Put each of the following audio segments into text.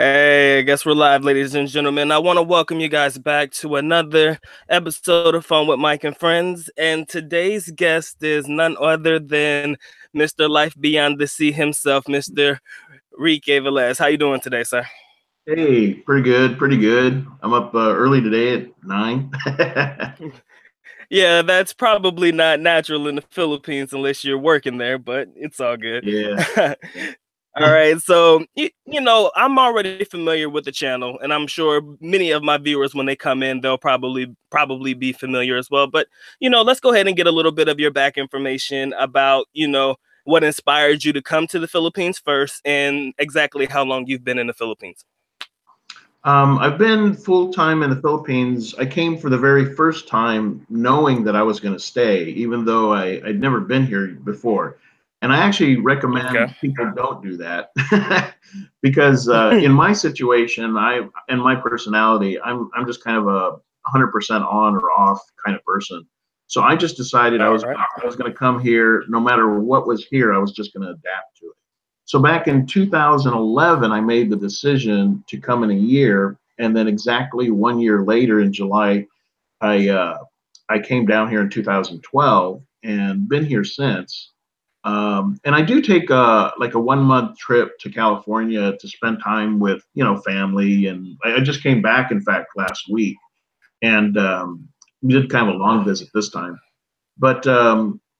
Hey, I guess we're live, ladies and gentlemen. I want to welcome you guys back to another episode of Fun with Mike and Friends. And today's guest is none other than Mr. Life Beyond the Sea himself, Mr. Reekay Velez. How you doing today, sir? Hey, pretty good, pretty good. I'm up early today at 9. Yeah, that's probably not natural in the Philippines unless you're working there, but it's all good. Yeah. All right, so I'm already familiar with the channel, and I'm sure many of my viewers, when they come in, they'll probably be familiar as well. But let's go ahead and get a little bit of your back information about what inspired you to come to the Philippines first, and exactly how long you've been in the Philippines. I've been full-time in the Philippines. I came for the very first time knowing that I was going to stay, even though I'd never been here before. And I actually Okay. recommend people don't do that because in my situation, and my personality, I'm just kind of a 100% on or off kind of person. So I just decided All right. I was going to come here, no matter what was here, I was just going to adapt to it. So back in 2011, I made the decision to come in a year, and then exactly 1 year later, in July, I came down here in 2012 and been here since. And I do take a 1 month trip to California to spend time with family, and I just came back, in fact, last week, and we did kind of a long visit this time. But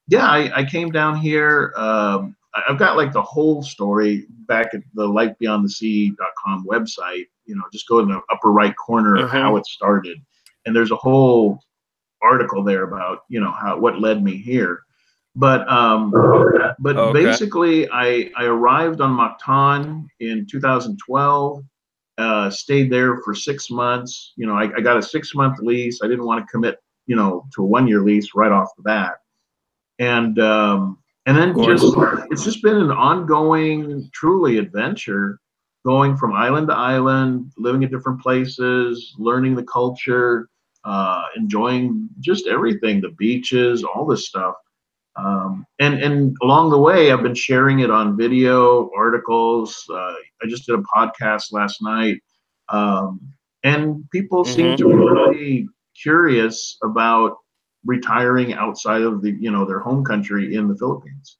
yeah, I came down here. I've got like the whole story back at the lifebeyondthesea.com website. Just go in the upper right corner how it started, and there's a whole article there about how what led me here. But Okay. basically, I arrived on Mactan in 2012. Stayed there for 6 months. I got a 6 month lease. I didn't want to commit to a 1 year lease right off the bat. And then it's just been an ongoing, truly adventure, going from island to island, living at different places, learning the culture, enjoying just everything, the beaches, all this stuff. And along the way, I've been sharing it on video, articles. I just did a podcast last night, and people seem to be really curious about retiring outside of their home country in the Philippines.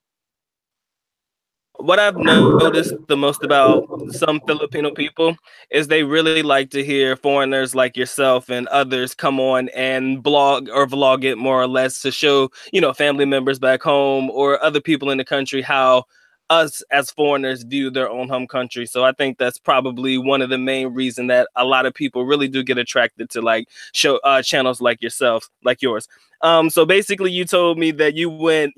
What I've noticed the most about some Filipino people is they really like to hear foreigners like yourself and others come on and blog or vlog it, more or less, to show, family members back home or other people in the country how us as foreigners view their own home country. So I think that's probably one of the main reason that a lot of people really do get attracted to like show channels like yourself, like yours. So basically you told me that you went,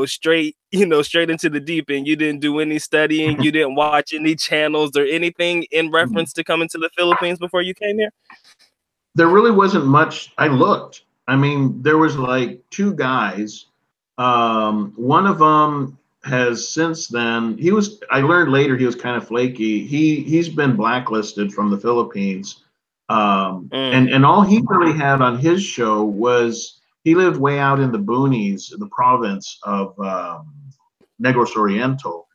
straight into the deep end. You didn't do any studying, you didn't watch any channels or anything in reference to coming to the Philippines before you came here? There really wasn't much. I looked. I mean, there was like two guys. One of them has since then, I learned later he was kind of flaky. He's been blacklisted from the Philippines. And all he really had on his show was he lived way out in the boonies, in the province of Negros Oriental.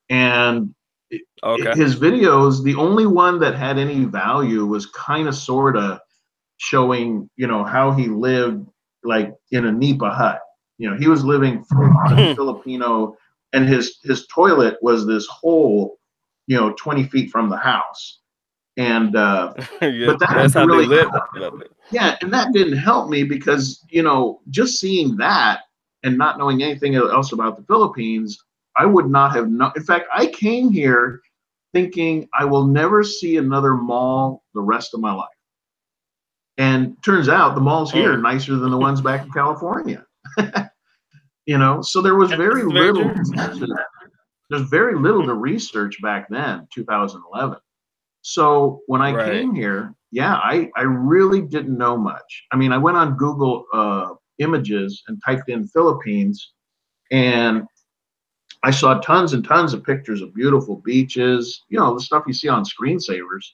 And his videos, the only one that had any value was kind of sort of showing, how he lived like in a nipa hut. He was living Filipino, and his toilet was this hole, 20 feet from the house. And Yeah, but that that's how really they live. yeah, and that didn't help me because just seeing that and not knowing anything else about the Philippines, I would not have known. In fact, I came here thinking I will never see another mall the rest of my life. And turns out the malls here are nicer than the ones back in California. So there was very little. There's very little to research back then, 2011. So when I came here, yeah, I really didn't know much. I mean, I went on Google Images and typed in Philippines, and I saw tons and tons of pictures of beautiful beaches, the stuff you see on screensavers.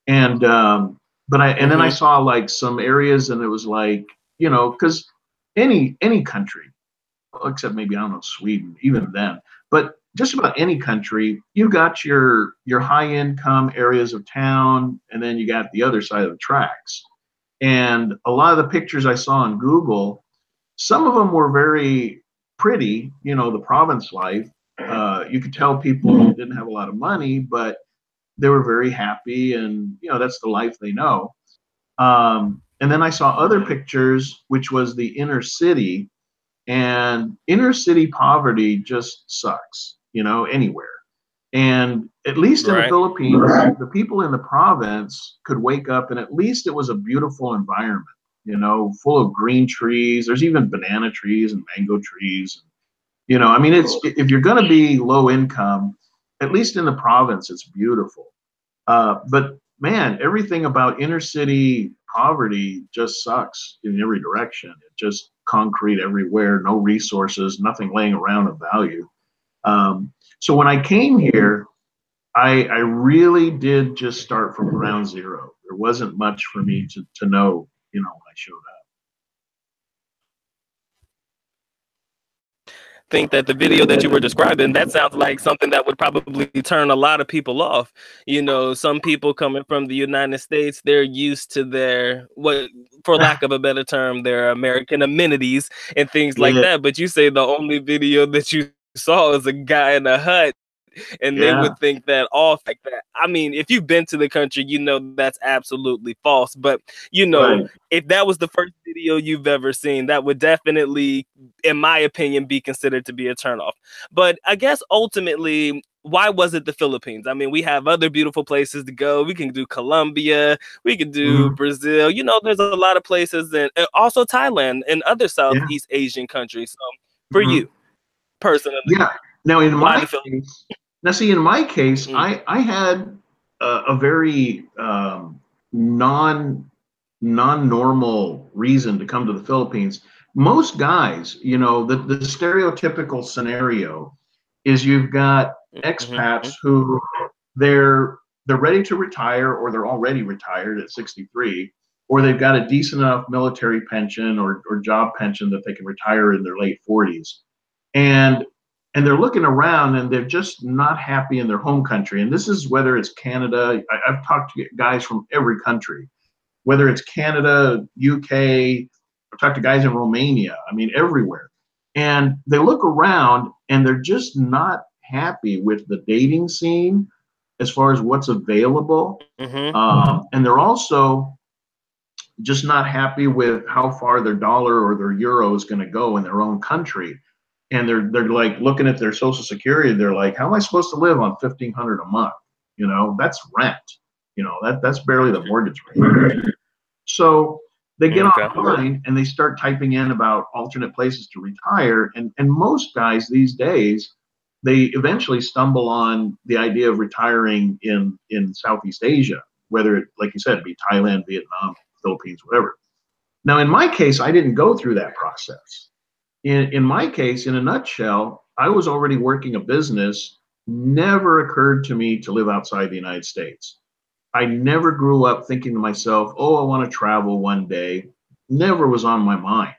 And then I saw like some areas, and it was like, because any country, except maybe, I don't know, Sweden, even then, but just about any country, you got your high income areas of town, and then you got the other side of the tracks. And a lot of the pictures I saw on Google, some of them were very pretty, you know, the province life. You could tell people didn't have a lot of money, but they were very happy, and you know that's the life they know. And then I saw other pictures, which was the inner city, and inner city poverty just sucks, you know, anywhere. And at least in the Right. Philippines, the people in the province could wake up and at least it was a beautiful environment, you know, full of green trees. There's even banana trees and mango trees. You know, I mean, it's if you're going to be low income, at least in the province, it's beautiful. But man, everything about inner city poverty just sucks in every direction. It just concrete everywhere, no resources, nothing laying around of value. So when I came here, I really did just start from ground zero. There wasn't much for me to know, you know, when I showed up. Think that the video that you were describing, that sounds like something that would probably turn a lot of people off. You know, some people coming from the United States, they're used to their, what, for lack of a better term, their American amenities and things like Yeah, that. But you say the only video that you saw is a guy in a hut, and they yeah, would think that off like that. I mean, if you've been to the country, you know that's absolutely false. But you know, right. if that was the first video you've ever seen, that would definitely, in my opinion, be considered to be a turnoff. But I guess ultimately, why was it the Philippines? I mean, we have other beautiful places to go. We can do Colombia, we could do Hmm. Brazil. You know, there's a lot of places, and also Thailand and other Yeah. Southeast Asian countries. So, for Hmm. you personally, Yeah. Now, in why my the Philippines? case, now see, in my case, I had a very non non normal reason to come to the Philippines. Most guys, you know, the stereotypical scenario is you've got Mm-hmm. expats who they're they're ready to retire or they're already retired at 63 or they've got a decent enough military pension or job pension that they can retire in their late 40s and they're looking around and they're just not happy in their home country. And this is whether it's Canada. I've talked to guys from every country, whether it's Canada, UK. I've talked to guys in Romania. I mean, everywhere. And they look around and they're just not happy with the dating scene as far as what's available. Mm-hmm. And they're also just not happy with how far their dollar or their euro is going to go in their own country. And they're like looking at their social security. They're like, how am I supposed to live on 1,500 a month? You know, that's rent. You know, that's barely the mortgage rate. So they get Okay. online and they start typing in about alternate places to retire. And most guys these days, they eventually stumble on the idea of retiring in Southeast Asia, whether it, like you said, be Thailand, Vietnam, Philippines, whatever. Now, in my case, I didn't go through that process. In my case, in a nutshell, I was already working a business. Never occurred to me to live outside the United States. I never grew up thinking to myself, oh, I want to travel one day. Never was on my mind.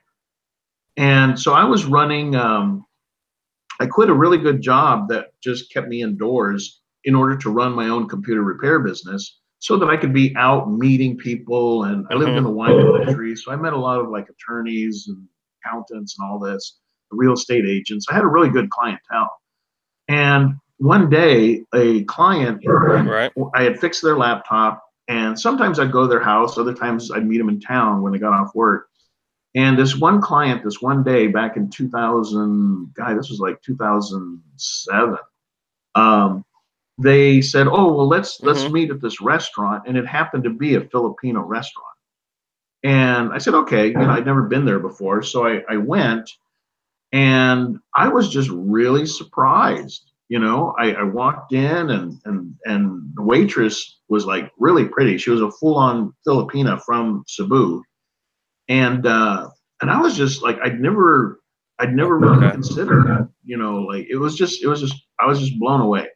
And so I was running, I quit a really good job that just kept me indoors in order to run my own computer repair business so that I could be out meeting people. And I lived in Mm-hmm. the wine country. So I met a lot of like attorneys and accountants and all this, real estate agents. I had a really good clientele. And one day, a client, Right. I had fixed their laptop, and sometimes I'd go to their house, other times I'd meet them in town when they got off work. And this one client, this one day back in 2000, guy, this was like 2007. Um, they said, "Oh, well, let's Mm-hmm. meet at this restaurant," and it happened to be a Filipino restaurant. And I said, "Okay," you know, I'd never been there before, so I went, and I was just really surprised. You know, I walked in and the waitress was like really pretty. She was a full-on Filipina from Cebu, and I was just like I'd never really Okay. considered that. You know, like it was just I was just blown away.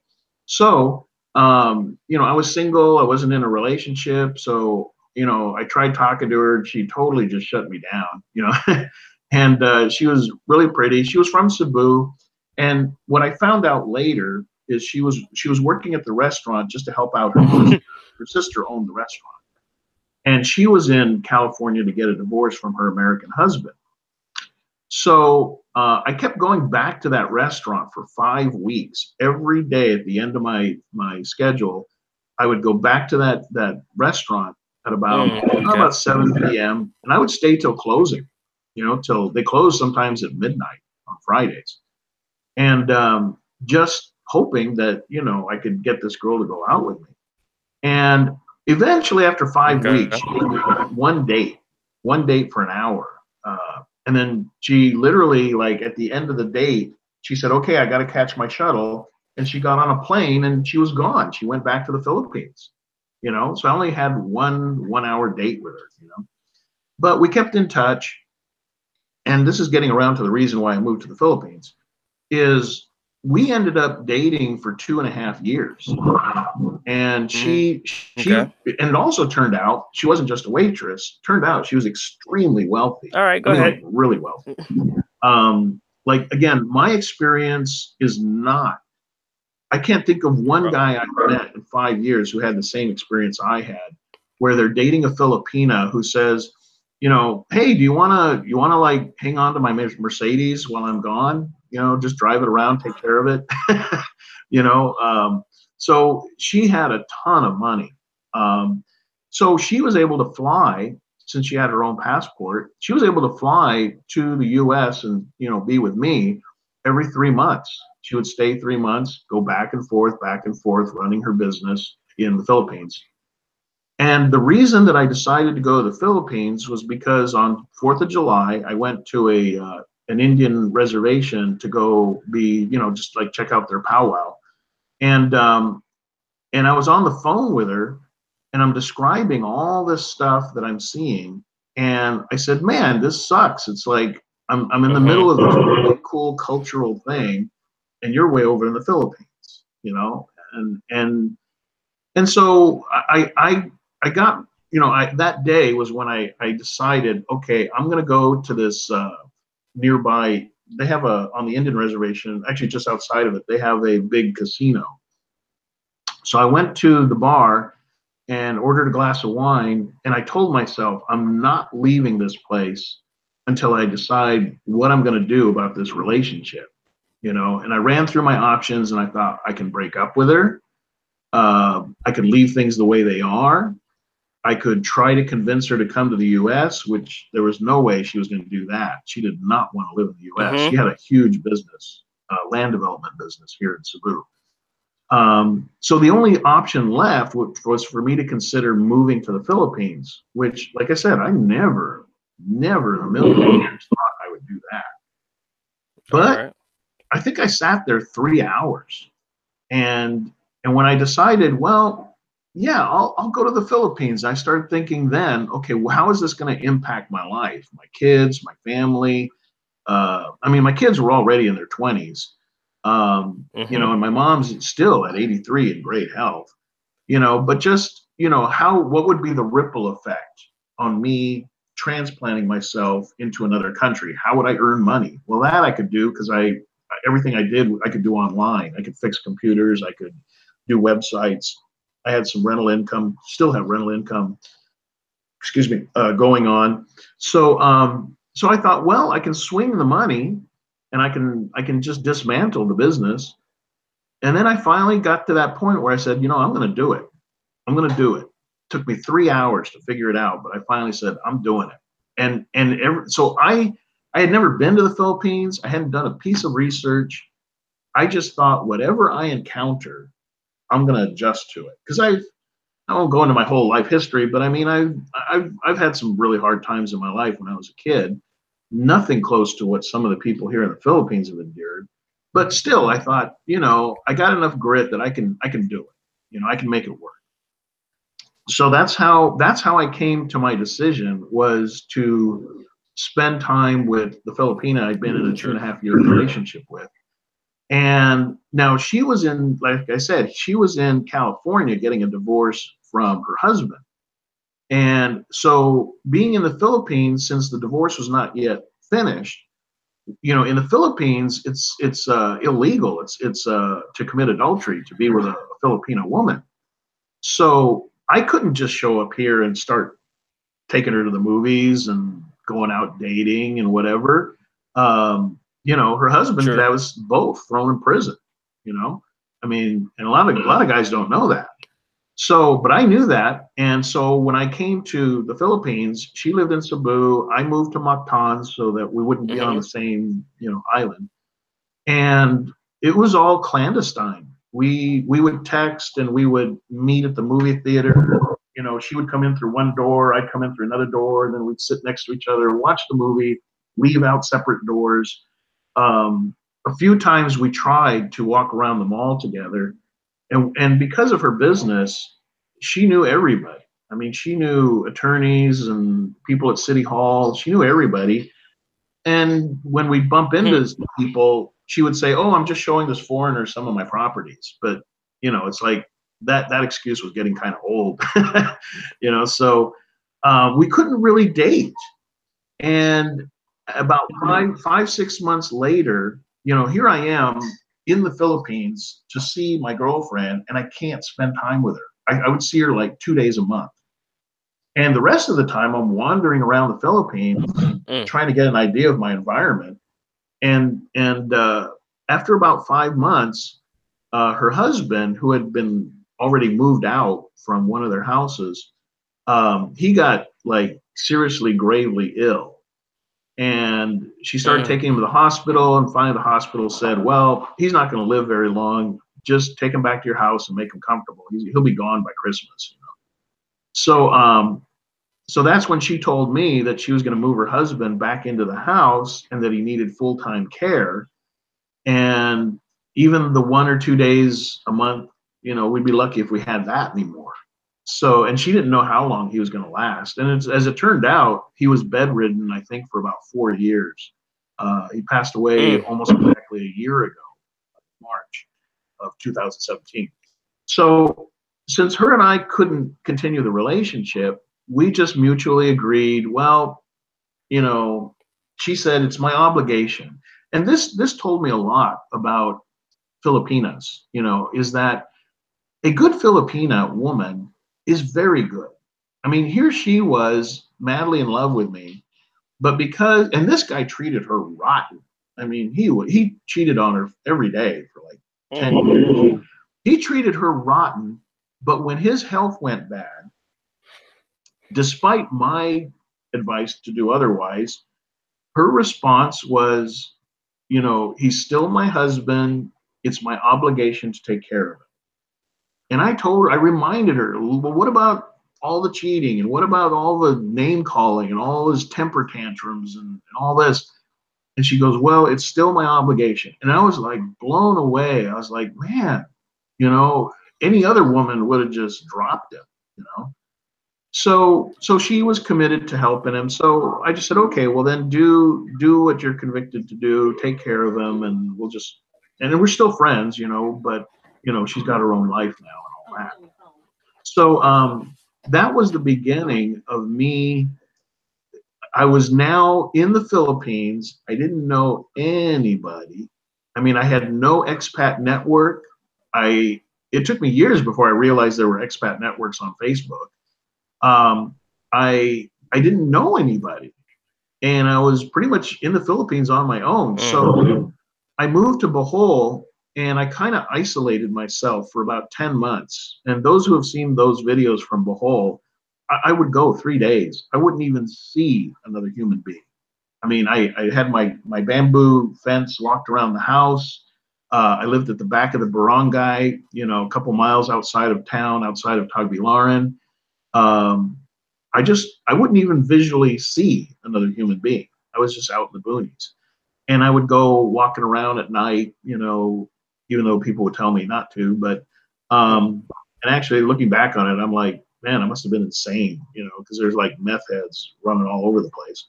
So you know, I was single. I wasn't in a relationship, so you know, I tried talking to her. She totally just shut me down. You know, and she was really pretty. She was from Cebu, And what I found out later is she was working at the restaurant just to help out her sister. Her sister owned the restaurant, and she was in California to get a divorce from her American husband. So I kept going back to that restaurant for 5 weeks. Every day at the end of my schedule, I would go back to that restaurant at Okay. about 7 p.m. and I would stay till closing, till they close sometimes at midnight on Fridays, and just hoping that I could get this girl to go out with me. And eventually, after five Okay. weeks, she gave me one date for an hour. And then she literally, like at the end of the date, she said, "Okay, I got to catch my shuttle." And she got on a plane and she was gone. She went back to the Philippines. So I only had one hour date with her. But we kept in touch. And this is getting around to the reason why I moved to the Philippines. Is we ended up dating for 2.5 years, and Mm, she okay. and it also turned out she wasn't just a waitress. Turned out she was extremely wealthy. All right, I go mean, ahead. like really wealthy. Like again, my experience is not. I can't think of one Bro. guy I've met in 5 years who had the same experience I had, where they're dating a Filipina who says, "Hey, do you wanna like hang on to my Mercedes while I'm gone? Just drive it around, take care of it." you know. So she had a ton of money. So she was able to fly since she had her own passport. She was able to fly to the U.S. and be with me every 3 months. She would stay 3 months, go back and forth, running her business in the Philippines. And the reason that I decided to go to the Philippines was because on 4th of July, I went to an Indian reservation to go be, just like check out their powwow. And and I was on the phone with her, and I'm describing all this stuff that I'm seeing. And I said, "Man, this sucks. It's like I'm in the middle Mm-hmm. of this really cool cultural thing, and you're way over in the Philippines. And so I got that day was when I decided, okay, I'm gonna go to this nearby. They have a on the Indian reservation, actually just outside of it, they have a big casino. So I went to the bar and ordered a glass of wine, and I told myself I'm not leaving this place until I decide what I'm going to do about this relationship. And I ran through my options, and I thought I can break up with her. I could leave things the way they are. I could try to convince her to come to the U.S., which there was no way she was going to do that. She did not want to live in the U.S. She Mm-hmm. had a huge business, land development business here in Cebu. So the only option left was for me to consider moving to the Philippines, which, like I said, I never in a million years thought I would do that. All But right. I think I sat there 3 hours, and when I decided, well, yeah, I'll go to the Philippines. I started thinking then, okay, well, how is this going to impact my life, my kids, my family? I mean, my kids were already in their 20s, Mm-hmm. and my mom's still at 83 in great health, but just, what would be the ripple effect on me transplanting myself into another country? How would I earn money? Well, that I could do because everything I did, I could do online. I could fix computers. I could do websites. I had some rental income, still have rental income, excuse me, going on. So I thought, well, I can swing the money, and I can just dismantle the business. And then I finally got to that point where I said, I'm going to do it. I'm going to do it. It took me 3 hours to figure it out, but I finally said, I'm doing it. So I had never been to the Philippines. I hadn't done a piece of research. I just thought whatever I encounter, I'm going to adjust to it because I won't go into my whole life history, but I mean, I've had some really hard times in my life when I was a kid. Nothing close to what some of the people here in the Philippines have endured. But still, I thought, I got enough grit that I can do it. I can make it work. So that's how I came to my decision, was to spend time with the Filipina I'd been in a two Sure. and a half year relationship with. And now she was in, like I said, she was in California getting a divorce from her husband. And so being in the Philippines, since the divorce was not yet finished, in the Philippines, it's illegal. It's to commit adultery to be with a Filipino woman. So I couldn't just show up here and start taking her to the movies and going out dating and whatever. Her husband could Sure. have us both thrown in prison. You know, I mean, and a lot of guys don't know that. So, but I knew that, and so when I came to the Philippines, she lived in Cebu. I moved to Mactan so that we wouldn't be on Hmm. the same, island. And it was all clandestine. We would text and we would meet at the movie theater. She would come in through one door, I'd come in through another door, and then we'd sit next to each other, watch the movie, leave out separate doors. Um, a few times we tried to walk around the mall together, and because of her business, she knew everybody. I mean, she knew attorneys and people at City Hall. She knew everybody. And when we bump into people, she would say, "Oh, I'm just showing this foreigner some of my properties." But it's like that excuse was getting kind of old. So we couldn't really date. And about 6 months later, here I am in the Philippines to see my girlfriend, and I can't spend time with her. I would see her like 2 days a month. And the rest of the time, I'm wandering around the Philippines Mm. trying to get an idea of my environment. And after about 5 months, her husband, who had been already moved out from one of their houses, he got like seriously, gravely ill. And she started Mm. taking him to the hospital, and finally the hospital said, "Well, he's not going to live very long. Just take him back to your house and make him comfortable. He'll be gone by Christmas." So that's when she told me that she was going to move her husband back into the house and that he needed full-time care. And even the 1 or 2 days a month, we'd be lucky if we had that anymore. So, and she didn't know how long he was going to last. And as it turned out, he was bedridden, I think, for about 4 years. He passed away Mm. almost exactly a year ago, March of 2017. So, since her and I couldn't continue the relationship, we just mutually agreed, well, you know, she said it's my obligation. And this told me a lot about Filipinas, is that a good Filipina woman is very good. I mean, here she was madly in love with me, but and this guy treated her rotten. I mean, he cheated on her every day for like 10 Mm. years. He treated her rotten, but when his health went bad, despite my advice to do otherwise, her response was, he's still my husband. It's my obligation to take care of him. And I reminded her, well, what about all the cheating and what about all the name calling and all his temper tantrums and all this? And she goes, well, it's still my obligation. And I was like blown away. I was like, man, you know, any other woman would have just dropped him, you know. So she was committed to helping him. So I just said, okay, well then do what you're convicted to do, take care of him, and and then we're still friends, but she's got her own life now and all that. So that was the beginning of me. I was now in the Philippines. I didn't know anybody. I mean, I had no expat network. I It took me years before I realized there were expat networks on Facebook. um, I didn't know anybody, and I was pretty much in the Philippines on my own. Mm. So I moved to Bohol, and I kind of isolated myself for about 10 months. And those who have seen those videos from Bohol, I would go 3 days. I wouldn't even see another human being. I mean, I had my bamboo fence locked around the house. I lived at the back of the barangay, a couple miles outside of town, outside of Tagbilaran. um, I wouldn't even visually see another human being. I was just out in the boonies, and I would go walking around at night, even though people would tell me not to. But Mm. and actually, looking back on it, I'm like, man, I must have been insane, because there's like meth heads running all over the place.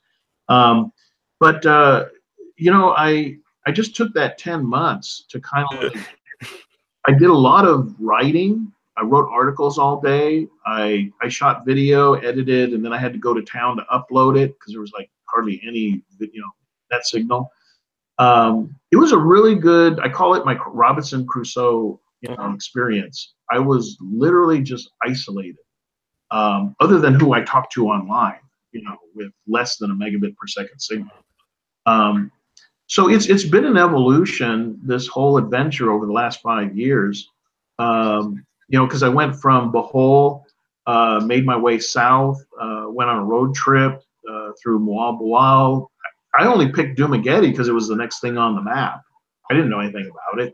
Um, but I just took that 10 months to kind of like I did a lot of writing. I wrote articles all day. I shot video, edited, and then I had to go to town to upload it because there was like hardly any net signal. It was a really good, I call it my Robinson Crusoe, experience. I was literally just isolated, other than who I talked to online, with less than a megabit per second signal. Um, so it's been an evolution, this whole adventure over the last 5 years. Because I went from Bohol, made my way south, went on a road trip through Moab Boal. I only picked Dumaguete because it was the next thing on the map. I didn't know anything about it.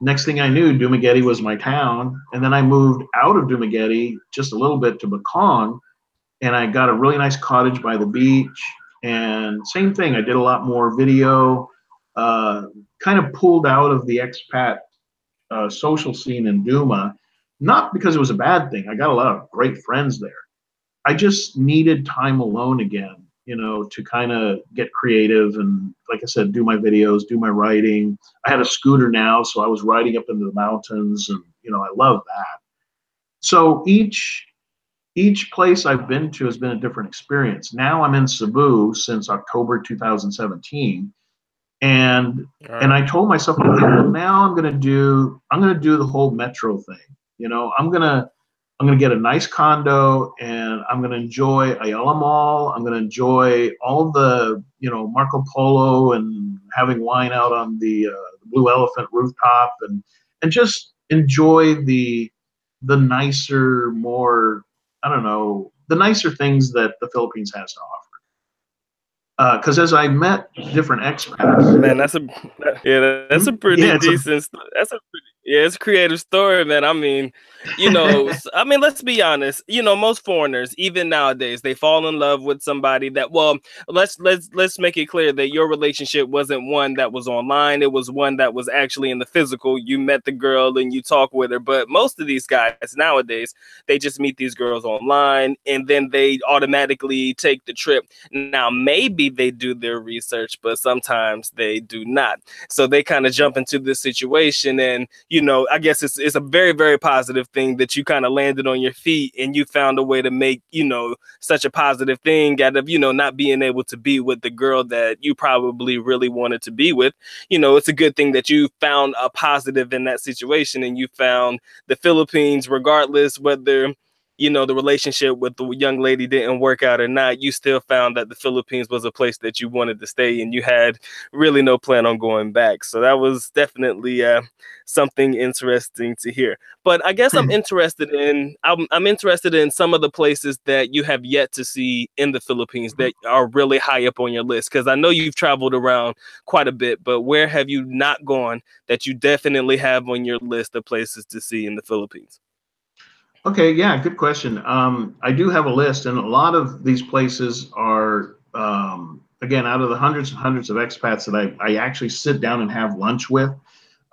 Next thing I knew, Dumaguete was my town. And then I moved out of Dumaguete just a little bit to Bakong, and I got a really nice cottage by the beach. And same thing, I did a lot more video, kind of pulled out of the expat social scene in Duma, not because it was a bad thing. I got a lot of great friends there. I just needed time alone again, to kind of get creative and, like I said, do my videos, do my writing. I had a scooter now, so I was riding up into the mountains, and I love that. So each place I've been to has been a different experience. Now I'm in Cebu since October 2017, and I told myself, okay, well, now I'm gonna do the whole metro thing. I'm gonna get a nice condo, and I'm gonna enjoy Ayala Mall. I'm gonna enjoy all the Marco Polo and having wine out on the Blue Elephant rooftop, and just enjoy the nicer, more, I don't know, the nicer things that the Philippines has to offer. Because as I met different expats, man, that's a pretty yeah, decent. It's a creative story, man. I mean, let's be honest. Most foreigners, even nowadays, they fall in love with somebody that. Well, let's make it clear that your relationship wasn't one that was online. It was one that was actually in the physical. You met the girl and you talk with her. But most of these guys nowadays, they just meet these girls online and then they automatically take the trip. Now, maybe they do their research, but sometimes they do not. So they kind of jump into this situation, and I guess it's a very, very positive thing that you kind of landed on your feet and you found a way to make such a positive thing out of not being able to be with the girl that you probably really wanted to be with. It's a good thing that you found a positive in that situation, and you found the Philippines, regardless whether the relationship with the young lady didn't work out or not. You still found that the Philippines was a place that you wanted to stay, and you had really no plan on going back. So that was definitely something interesting to hear. But I guess I'm interested in some of the places that you have yet to see in the Philippines that are really high up on your list, because I know you've traveled around quite a bit, but where have you not gone that you definitely have on your list of places to see in the Philippines? Okay, yeah, good question. I do have a list, and a lot of these places are, again, out of the hundreds and hundreds of expats that I actually sit down and have lunch with.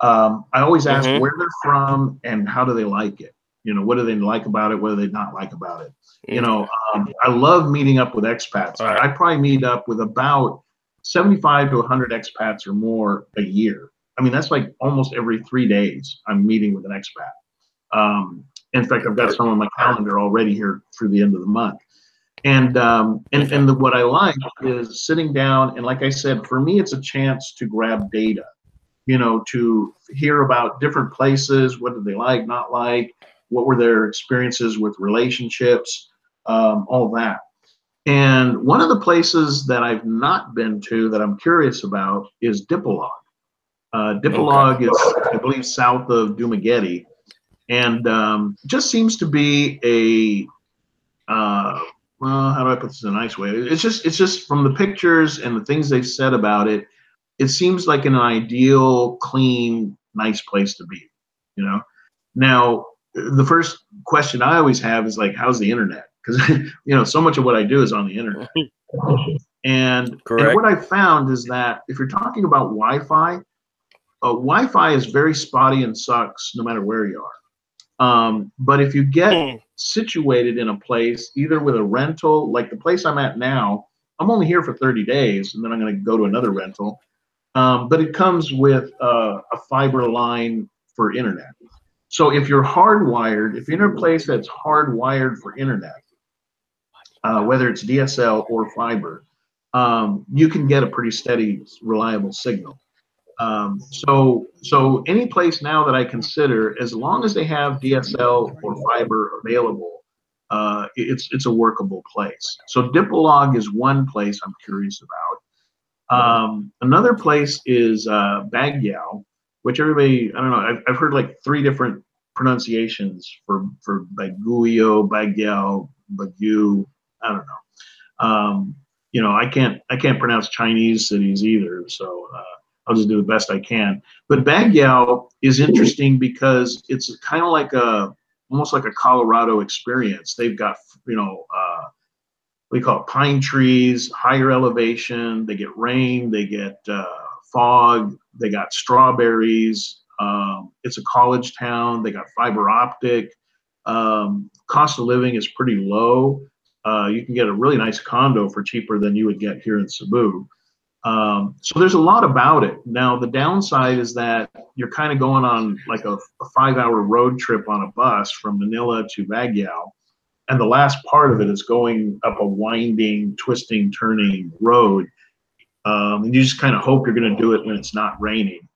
I always ask where they're from and how do they like it. What do they like about it? What do they not like about it? I love meeting up with expats. Right. I probably meet up with about 75 to 100 expats or more a year. I mean, that's like almost every 3 days I'm meeting with an expat. In fact, I've got some on my calendar already here through the end of the month. And what I like is sitting down, and like I said, for me, it's a chance to grab data, to hear about different places. What did they like, not like? What were their experiences with relationships? All that. And one of the places that I've not been to that I'm curious about is Dipolog. Dipolog is, I believe, south of Dumaguete. And just seems to be a well, how do I put this in a nice way? It's just from the pictures and the things they've said about it, it seems like an ideal, clean, nice place to be. Now the first question I always have is like, how's the internet? Because so much of what I do is on the internet. And what I found is that if you're talking about Wi-Fi, Wi-Fi is very spotty and sucks no matter where you are. But if you get situated in a place, either with a rental, like the place I'm at now, I'm only here for 30 days, and then I'm going to go to another rental. But it comes with a fiber line for internet. So if you're hardwired, if you're in a place that's hardwired for internet, whether it's DSL or fiber, you can get a pretty steady, reliable signal. So any place now that I consider, as long as they have DSL or fiber available, it's a workable place. So Dipolog is one place I'm curious about. Another place is Baguio, which everybody, I don't know, I've heard like three different pronunciations for Baguio, Baguio, Baguio. I don't know. I can't pronounce Chinese cities either, so I'll just do the best I can. But Baguio is interesting because it's kind of like almost like a Colorado experience. They've got we call it pine trees, higher elevation. They get rain, they get fog, they got strawberries. It's a college town. They got fiber optic. Cost of living is pretty low. You can get a really nice condo for cheaper than you would get here in Cebu. So there's a lot about it. Now, the downside is that you're kind of going on like a 5-hour road trip on a bus from Manila to Baguio. And the last part of it is going up a winding, twisting, turning road. And you just kind of hope you're going to do it when it's not raining.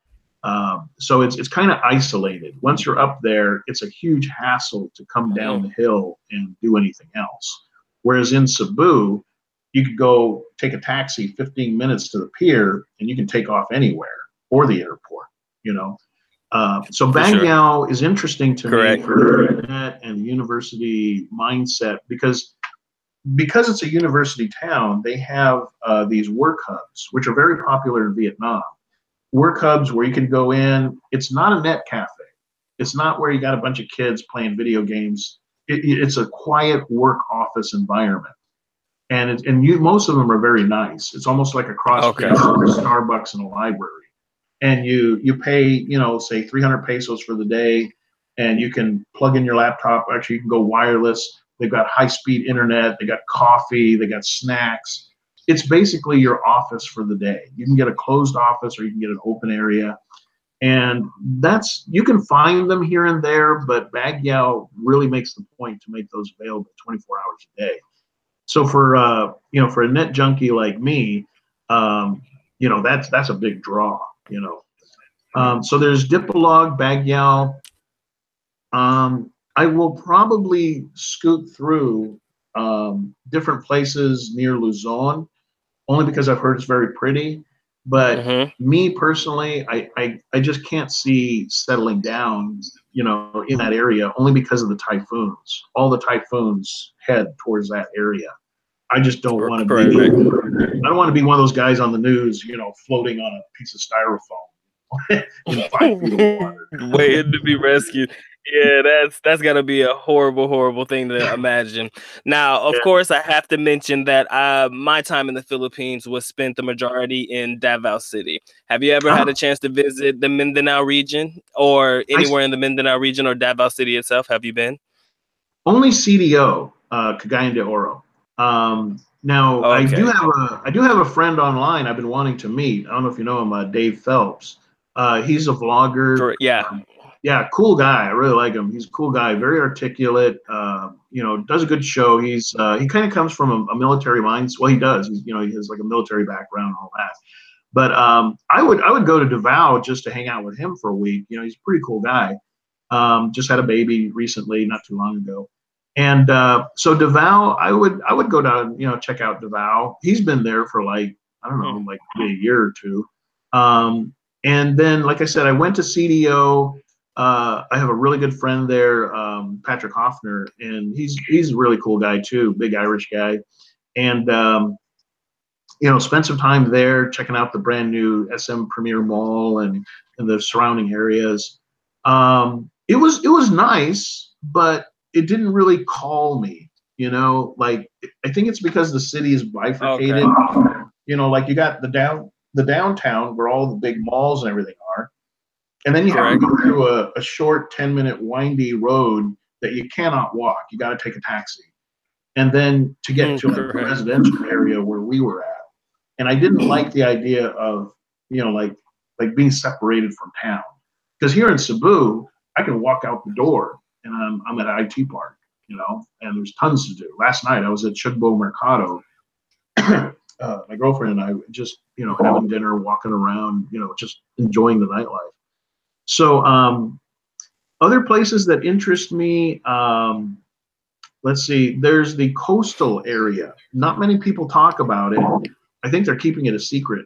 So it's kind of isolated. Once you're up there, it's a huge hassle to come down the hill and do anything else. Whereas in Cebu, you could go take a taxi 15 minutes to the pier and you can take off anywhere, or the airport, you know. So Baguio is interesting to me for the internet and the university mindset because it's a university town. They have these work hubs, which are very popular in Vietnam. Work hubs where you can go in. It's not a net cafe. It's not where you got a bunch of kids playing video games. It's a quiet work office environment, and most of them are very nice. It's almost like a cross between Starbucks and a library. And you pay, say 300 pesos for the day, and you can plug in your laptop. Actually, you can go wireless. They've got high-speed internet. They got coffee. They got snacks. It's basically your office for the day. You can get a closed office or you can get an open area. And you can find them here and there, but Baguio really makes the point to make those available 24 hours a day. So for a net junkie like me, that's a big draw. So there's Dipolog, Baguio. I will probably scoot through different places near Luzon, only because I've heard it's very pretty. But me personally, I just can't see settling down, in that area, only because of the typhoons. All the typhoons head towards that area. I just don't want to be. I don't want to be one of those guys on the news, floating on a piece of styrofoam in 5 feet of water, waiting to be rescued. Yeah, that's gotta be a horrible thing to imagine. Now, of course, I have to mention that my time in the Philippines was spent the majority in Davao City. Have you ever had a chance to visit the Mindanao region or anywhere in the Mindanao region or Davao City itself? Have you been? Only CDO, Cagayan de Oro. Now I do have a friend online I've been wanting to meet. I don't know if you know him, Dave Phelps. He's a vlogger. Yeah, cool guy. I really like him. He's a cool guy, very articulate. Does a good show. He kind of comes from a military mind. Well, he does. He has like a military background and all that. But I would go to Davao just to hang out with him for a week. He's a pretty cool guy. Just had a baby recently, not too long ago. And so Davao, I would go down, check out Davao. He's been there for like, I don't know, like maybe a year or two. And then, like I said, I went to CDO. I have a really good friend there, Patrick Hoffner, and he's a really cool guy too, big Irish guy. And spent some time there checking out the brand new SM Premier Mall and the surrounding areas. It was nice, but it didn't really call me. Like I think it's because the city is bifurcated. Like you got the downtown where all the big malls and everything are. And then you have to go through a short 10-minute windy road that you cannot walk. You got to take a taxi. And then to get to a residential area where we were at. And I didn't like the idea of, like being separated from town. Because here in Cebu, I can walk out the door and I'm at IT Park, and there's tons to do. Last night I was at Chugbo Mercado my girlfriend and I just, having dinner, walking around, just enjoying the nightlife. So other places that interest me, let's see, there's the coastal area. Not many people talk about it. I think they're keeping it a secret.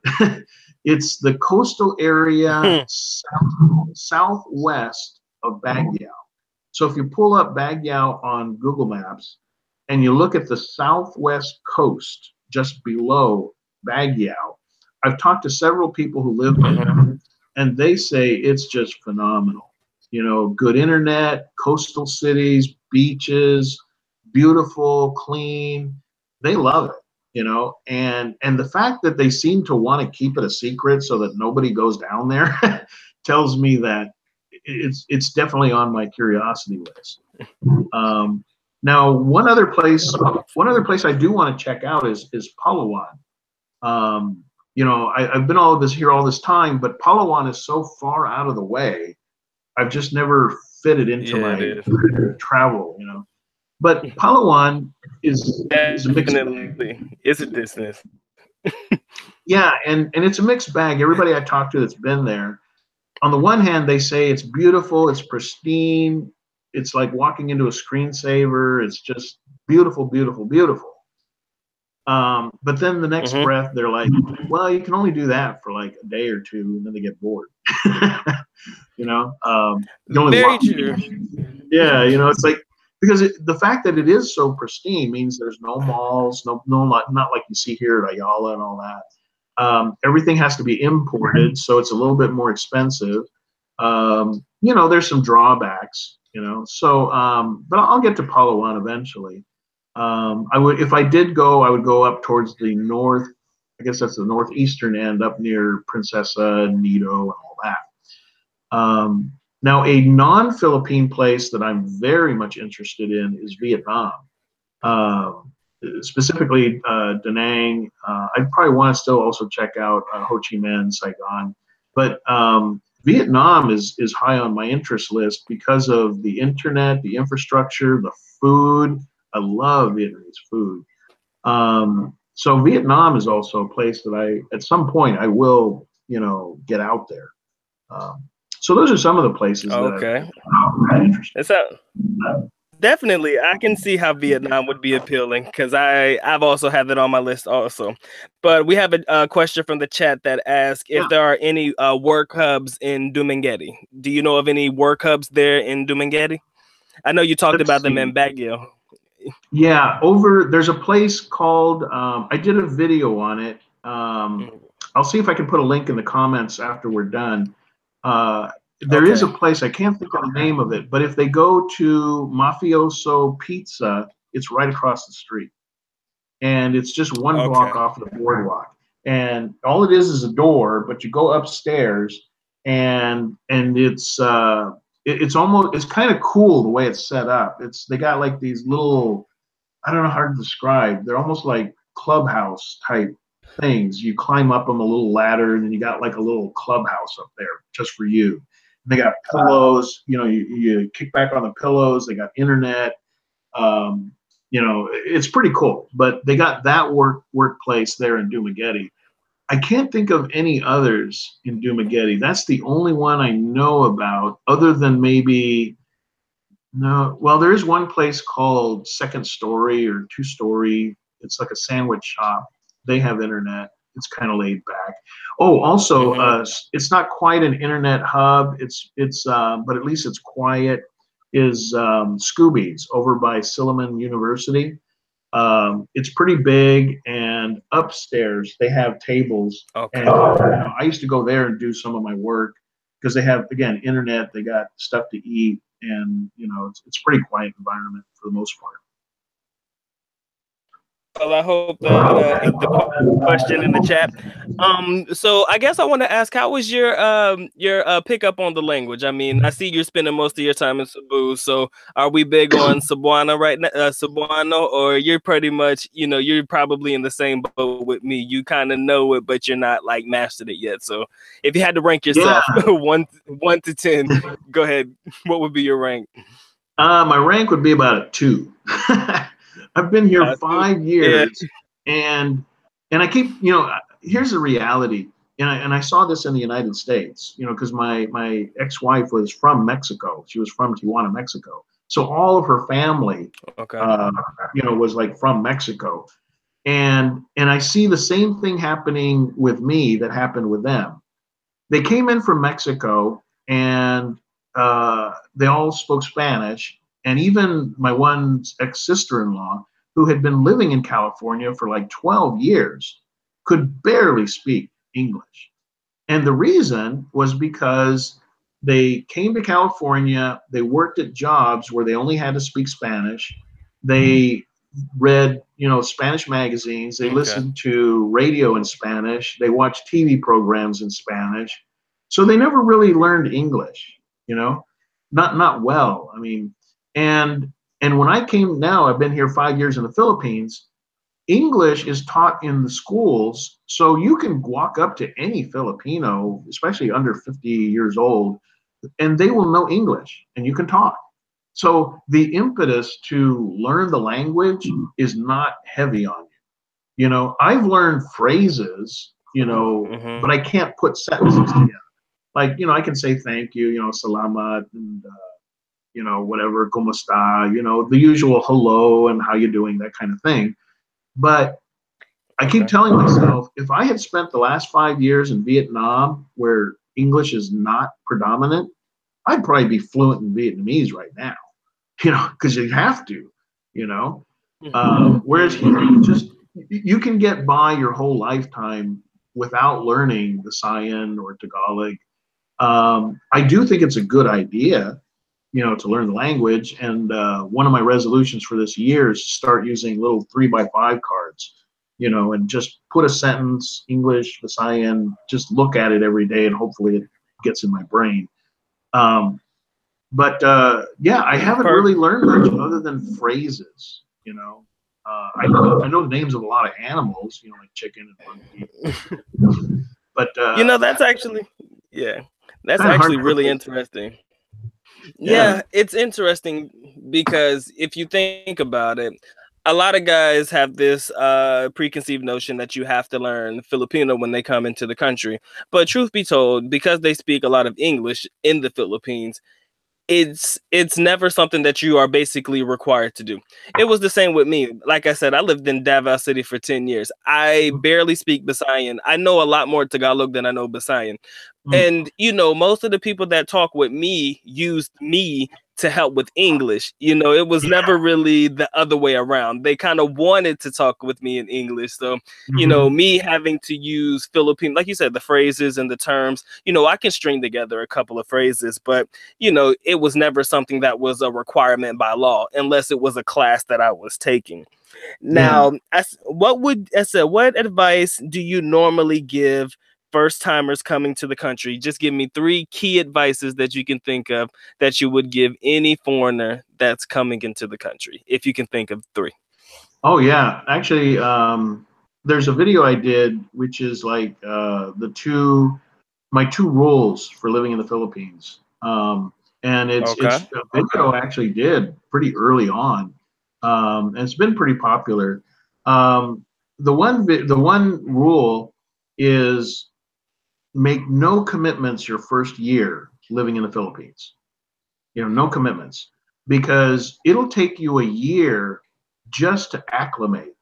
It's the coastal area southwest of Baguio. So if you pull up Baguio on Google Maps and you look at the southwest coast just below Baguio, I've talked to several people who live there, and they say it's just phenomenal. Good internet, coastal cities, beaches, beautiful, clean. They love it, and the fact that they seem to want to keep it a secret so that nobody goes down there tells me that it's definitely on my curiosity list. Now, one other place I do want to check out is Palawan. I've been all this time, but Palawan is so far out of the way. I've just never fit it into my travel, But Palawan is a mixed bag. It's a distance. Yeah, and it's a mixed bag. Everybody I talk to that's been there, on the one hand, they say it's beautiful, it's pristine, it's like walking into a screensaver. It's just beautiful, beautiful, beautiful. But then the next breath, they're like, well, you can only do that for like a day or two, and then they get bored. You only Very true. Yeah, it's like, because the fact that it is so pristine means there's no malls, no, not like you see here at Ayala and all that. Everything has to be imported, so it's a little bit more expensive. There's some drawbacks, So, but I'll get to Palawan eventually. If I did go, I would go up towards the north. I guess that's the northeastern end, up near Princesa, Nido, and all that. Now, a non-Philippine place that I'm very much interested in is Vietnam. Specifically Da Nang. I'd probably want to still also check out Ho Chi Minh, Saigon, but Vietnam is high on my interest list because of the internet, the infrastructure, the food. I love Vietnamese food. So Vietnam is also a place that at some point I will, get out there. So those are some of the places that I'm interested in. Definitely, I can see how Vietnam would be appealing because I've also had that on my list also. But we have a question from the chat that asks if there are any work hubs in Dumaguete. Do you know of any work hubs there in Dumaguete? I know you talked about them in Baguio. Yeah, there's a place called, I did a video on it. I'll see if I can put a link in the comments after we're done. There is a place, I can't think of the name of it, but if they go to Mafioso Pizza, it's right across the street. And it's just one block off of the boardwalk. And all it is a door, but you go upstairs, and it's kind of cool the way it's set up. They got like these little, I don't know how to describe, they're almost like clubhouse type things. You climb up on a little ladder, and then you got like a little clubhouse up there just for you. They got pillows, you kick back on the pillows. They got internet. It's pretty cool. But they got that workplace there in Dumaguete. I can't think of any others in Dumaguete. That's the only one I know about, other than maybe, no, well, there is one place called Second Story or Two Story. It's like a sandwich shop. They have internet. It's kind of laid back. Oh, also, it's not quite an internet hub. It's but at least it's quiet. Is Scooby's over by Silliman University. It's pretty big, and upstairs they have tables. And I used to go there and do some of my work because they have, again, internet. They got stuff to eat, and it's a pretty quiet environment for the most part. Well, I hope that the question in the chat. So I guess I want to ask, how was your pickup on the language? I mean, I see you're spending most of your time in Cebu. So are we big on Cebuano right now, Cebuano, or you're pretty much, you're probably in the same boat with me. You kind of know it, but you're not like mastered it yet. So if you had to rank yourself 1 to 10, go ahead. What would be your rank? My rank would be about a 2. I've been here 5 years, and And I keep, here's the reality. And I saw this in the United States, because my ex-wife was from Mexico. She was from Tijuana, Mexico. So all of her family, Okay. uh, was like from Mexico. And I see the same thing happening with me that happened with them. They came in from Mexico, and they all spoke Spanish. And even my one ex sister in law, who had been living in California for like 12 years, could barely speak English. And the reason was because they came to California, they worked at jobs where they only had to speak Spanish. They read, Spanish magazines, they Okay. listened to radio in Spanish, they watched TV programs in Spanish. So they never really learned English, you know, not well. I mean, and and when I came now, I've been here 5 years in the Philippines. English is taught in the schools, so you can walk up to any Filipino, especially under 50 years old, and they will know English and you can talk. So the impetus to learn the language is not heavy on you. I've learned phrases, Hmm. but I can't put sentences together. Like, I can say thank you, salamat, and, whatever, como está, the usual hello and how you doing, that kind of thing. But I keep Okay. telling myself, if I had spent the last 5 years in Vietnam where English is not predominant, I'd probably be fluent in Vietnamese right now, because you have to, you know. Whereas here, you can get by your whole lifetime without learning the Sayan or Tagalog. I do think it's a good idea, to learn the language. And one of my resolutions for this year is to start using little 3x5 cards, and just put a sentence, English, Visayan, just look at it every day, and hopefully it gets in my brain. Um, but yeah, I haven't Per really learned much other than phrases. I know the names of a lot of animals, like chicken and monkey, but that's actually, yeah, that's kind of hard actually to put really those. interesting. Yeah. Yeah, it's interesting because if you think about it, a lot of guys have this preconceived notion that you have to learn Filipino when they come into the country. But truth be told, because they speak a lot of English in the Philippines, it's never something that you are basically required to do. It was the same with me. Like I said, I lived in Davao City for 10 years. I barely speak Bisayan. I know a lot more Tagalog than I know Bisayan. Mm. And most of the people that talk with me used me to help with English. It was never really the other way around. They kind of wanted to talk with me in English. So, Mm-hmm. me having to use Philippine, like you said, the phrases and the terms, I can string together a couple of phrases, but it was never something that was a requirement by law unless it was a class that I was taking. Yeah. Now, what advice do you normally give first timers coming to the country? Just give me three key advices that you can think of that you would give any foreigner that's coming into the country, if you can think of three. Oh yeah, actually, there's a video I did which is like the two my two rules for living in the Philippines, and it's Okay. a video I actually did pretty early on, and it's been pretty popular. Um, the one rule is make no commitments your first year living in the Philippines. No commitments, because it'll take you a year just to acclimate,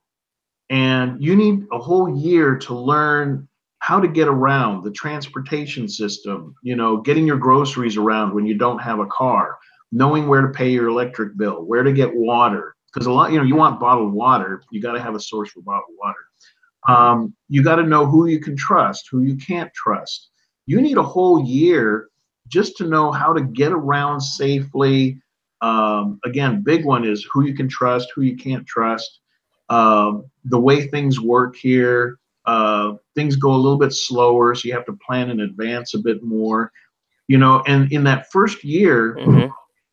and you need a whole year to learn how to get around the transportation system, getting your groceries around when you don't have a car, knowing where to pay your electric bill, where to get water, because a lot, you want bottled water, you got to have a source for bottled water. You got to know who you can trust, who you can't trust. You need a whole year just to know how to get around safely. Again, big one is who you can trust, who you can't trust. The way things work here, things go a little bit slower, so you have to plan in advance a bit more. And in that first year, Mm-hmm.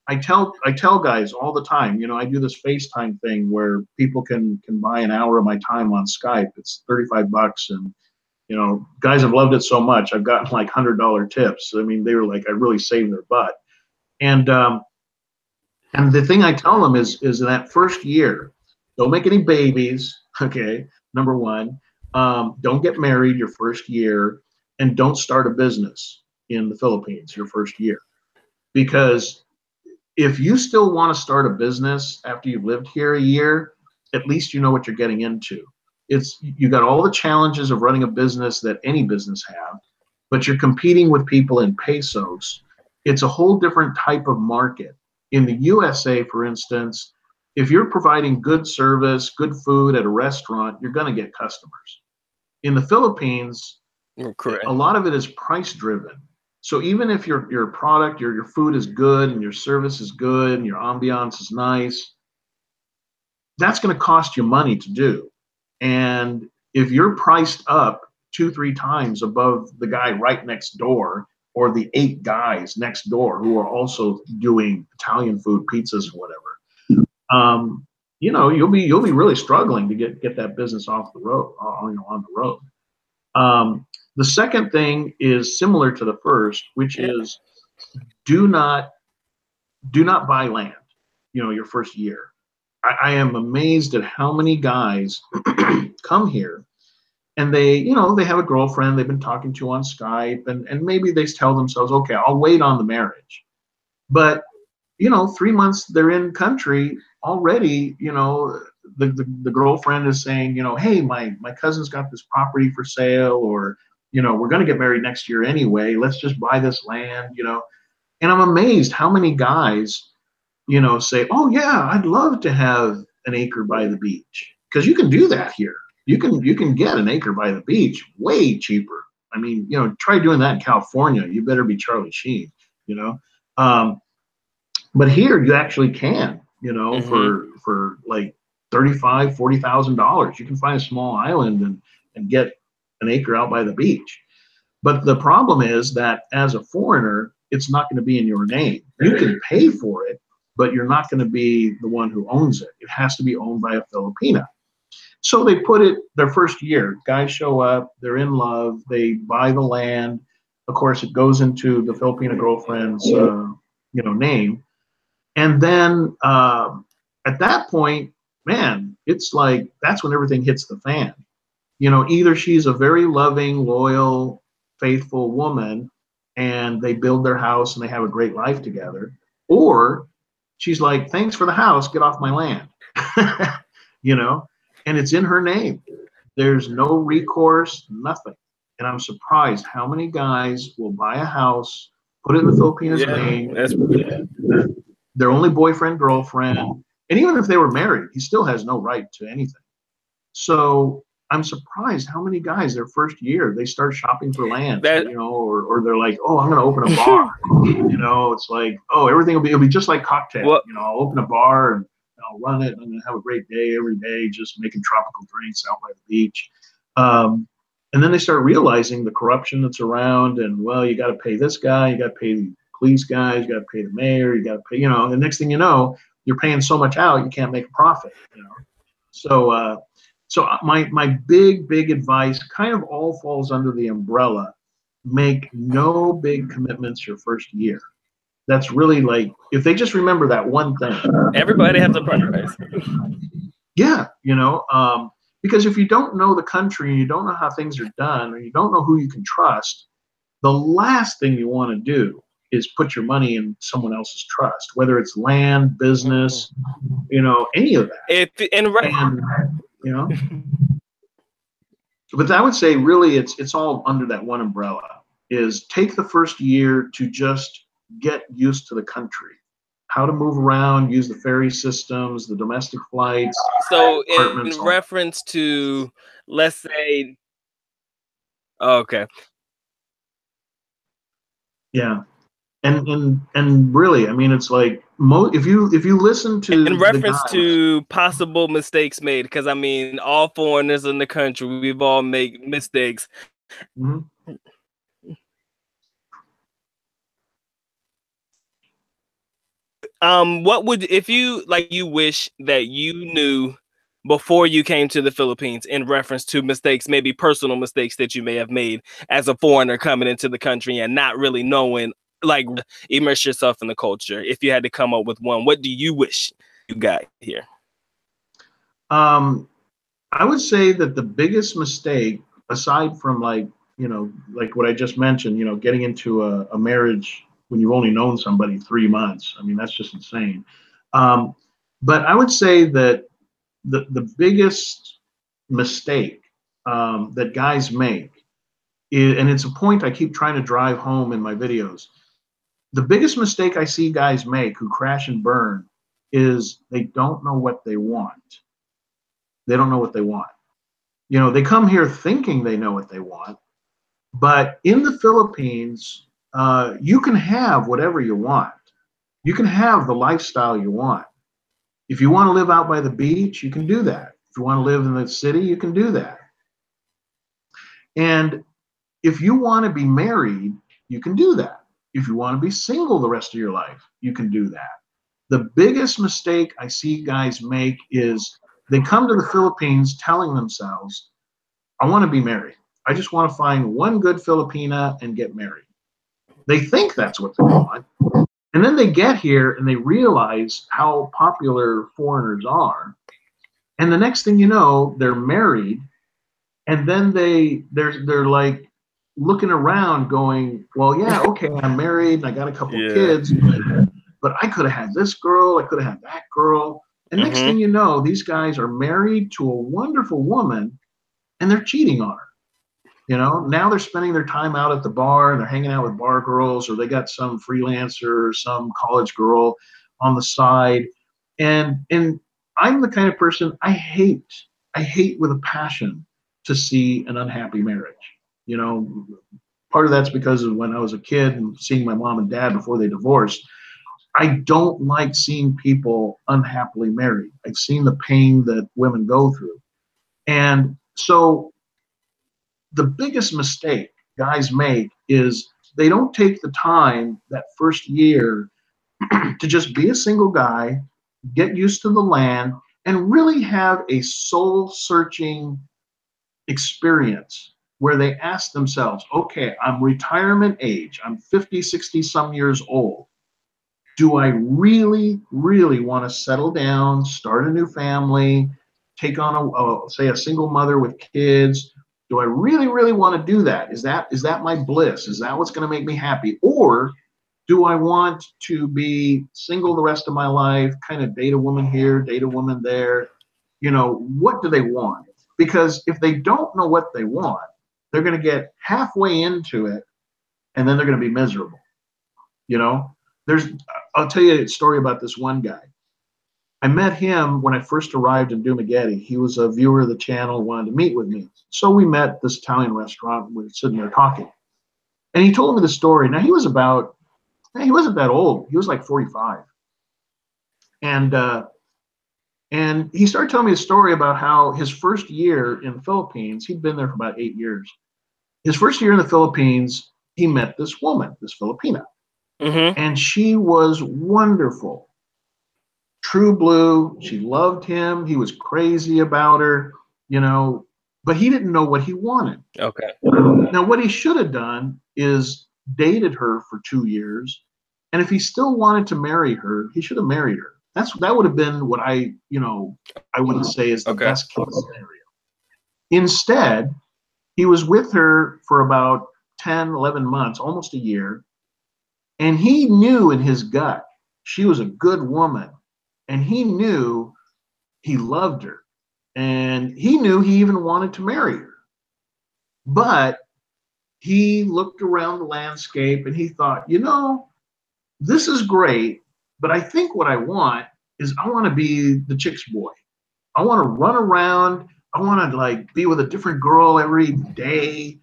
I tell guys all the time, I do this FaceTime thing where people can buy an hour of my time on Skype. It's $35, and guys have loved it so much. I've gotten like $100 tips. I mean, they were like, I really saved their butt. And the thing I tell them is in that first year, don't make any babies. Okay, number one. Don't get married your first year, and don't start a business in the Philippines your first year. Because if you still want to start a business after you've lived here a year, at least you know what you're getting into. It's you got all the challenges of running a business that any business have, but you're competing with people in pesos. It's a whole different type of market. In the USA, for instance, if you're providing good service, good food at a restaurant, you're going to get customers. In the Philippines, Correct. a lot of it is price driven. So even if your product, your food is good and your service is good and your ambiance is nice, that's going to cost you money to do. And if you're priced up 2, 3 times above the guy right next door or the 8 guys next door who are also doing Italian food, pizzas, or whatever, you'll be really struggling to get that business off the road, on the road. The second thing is similar to the first, which is do not buy land, your first year. I am amazed at how many guys come here and they have a girlfriend they've been talking to on Skype, and maybe they tell themselves, okay, I'll wait on the marriage. But 3 months they're in country already, the girlfriend is saying, hey, my cousin's got this property for sale, or we're going to get married next year anyway, let's just buy this land. And I'm amazed how many guys say, oh yeah, I'd love to have an acre by the beach, because you can do that here. You can get an acre by the beach way cheaper. I mean, try doing that in California. You better be Charlie Sheen, but here you actually can, for like $35,000-$40,000, you can find a small island and get an acre out by the beach. But the problem is that as a foreigner, it's not going to be in your name. You can pay for it, but you're not going to be the one who owns it. It has to be owned by a Filipina. So they put it their first year. Guys show up, they're in love, they buy the land. Of course, it goes into the Filipina girlfriend's name. And then at that point, man, it's like that's when everything hits the fan. Either she's a very loving, loyal, faithful woman, and they build their house and they have a great life together, or she's like, thanks for the house, get off my land. And it's in her name. There's no recourse, nothing. And I'm surprised how many guys will buy a house, put it in the Filipinas name, their only boyfriend, girlfriend, and even if they were married, he still has no right to anything. So I'm surprised how many guys their first year they start shopping for land, or they're like, oh, I'm going to open a bar. It's like, oh, everything it'll be just like cocktail. I'll open a bar and I'll run it. And I'm going to have a great day every day, just making tropical drinks out by the beach. And then they start realizing the corruption that's around, and well, you got to pay this guy, you got to pay the police guys, you got to pay the mayor, you got to pay, and the next thing you know, you're paying so much out, you can't make a profit. So my big advice kind of all falls under the umbrella: make no big commitments your first year. That's really, like, if they just remember that one thing. Everybody has a price. Yeah, because if you don't know the country and you don't know how things are done, or you don't know who you can trust, the last thing you want to do is put your money in someone else's trust, whether it's land, business, any of that. But I would say really it's all under that one umbrella. Is take the first year to just get used to the country, how to move around, use the ferry systems, the domestic flights. So in reference to, let's say, okay. Yeah. And really, I mean, it's like if you listen to in reference to possible mistakes made, because I mean, all foreigners in the country, we've all made mistakes. Mm-hmm. What would, if you wish that you knew before you came to the Philippines, in reference to mistakes, maybe personal mistakes that you may have made as a foreigner coming into the country and not really knowing, like, immerse yourself in the culture? If you had to come up with one, what do you wish you got here? I would say that the biggest mistake, aside from like, like what I just mentioned, getting into a marriage when you've only known somebody 3 months. I mean, that's just insane. Um, but I would say that the biggest mistake that guys make is, and it's a point I keep trying to drive home in my videos. The biggest mistake I see guys make who crash and burn is they don't know what they want. They don't know what they want. They come here thinking they know what they want, but in the Philippines, you can have whatever you want. You can have the lifestyle you want. If you want to live out by the beach, you can do that. If you want to live in the city, you can do that. And if you want to be married, you can do that. If you want to be single the rest of your life, you can do that. The biggest mistake I see guys make is they come to the Philippines telling themselves, I want to be married. I just want to find one good Filipina and get married. They think that's what they want. And then they get here and they realize how popular foreigners are. And the next thing you know, they're married. And then they're like looking around going, well, yeah, okay, I'm married and I got a couple of Yeah. kids, but I could have had this girl, I could have had that girl. And next thing you know, these guys are married to a wonderful woman and they're cheating on her. Now they're spending their time out at the bar and they're hanging out with bar girls, or they got some freelancer or some college girl on the side. And I'm the kind of person I hate with a passion to see an unhappy marriage. You know, Part of that's because of when I was a kid and seeing my mom and dad before they divorced. I don't like seeing people unhappily married. I've seen the pain that women go through. And so the biggest mistake guys make is they don't take the time that first year to just be a single guy, get used to the land, and really have a soul searching experience where they ask themselves, okay, I'm retirement age, I'm 50, 60 some years old. Do I really, really want to settle down, start a new family, take on say a single mother with kids? Do I really, really want to do that? Is that my bliss? Is that what's going to make me happy? Or do I want to be single the rest of my life, kind of date a woman here, date a woman there? What do they want? Because if they don't know what they want, they're going to get halfway into it and then they're going to be miserable. You know, there's, I'll tell you a story about this one guy. I met him when I first arrived in Dumaguete. He was a viewer of the channel, wanted to meet with me. So we met at this Italian restaurant. We were sitting there talking. And he told me the story. Now, he wasn't that old. He was like 45. And he started telling me a story about how his first year in the Philippines, he'd been there for about 8 years. His first year in the Philippines, he met this woman, this Filipina. And she was wonderful. True blue. She loved him. He was crazy about her, but he didn't know what he wanted. Okay. Now, what he should have done is dated her for 2 years. And if he still wanted to marry her, he should have married her. That would have been what I would say is the best case scenario. Instead, he was with her for about 10, 11 months, almost a year. And he knew in his gut she was a good woman. And he knew he loved her. And he knew he even wanted to marry her. But he looked around the landscape and he thought, this is great, but I think what I want is I want to be the chick's boy. I want to run around. I want to like be with a different girl every day.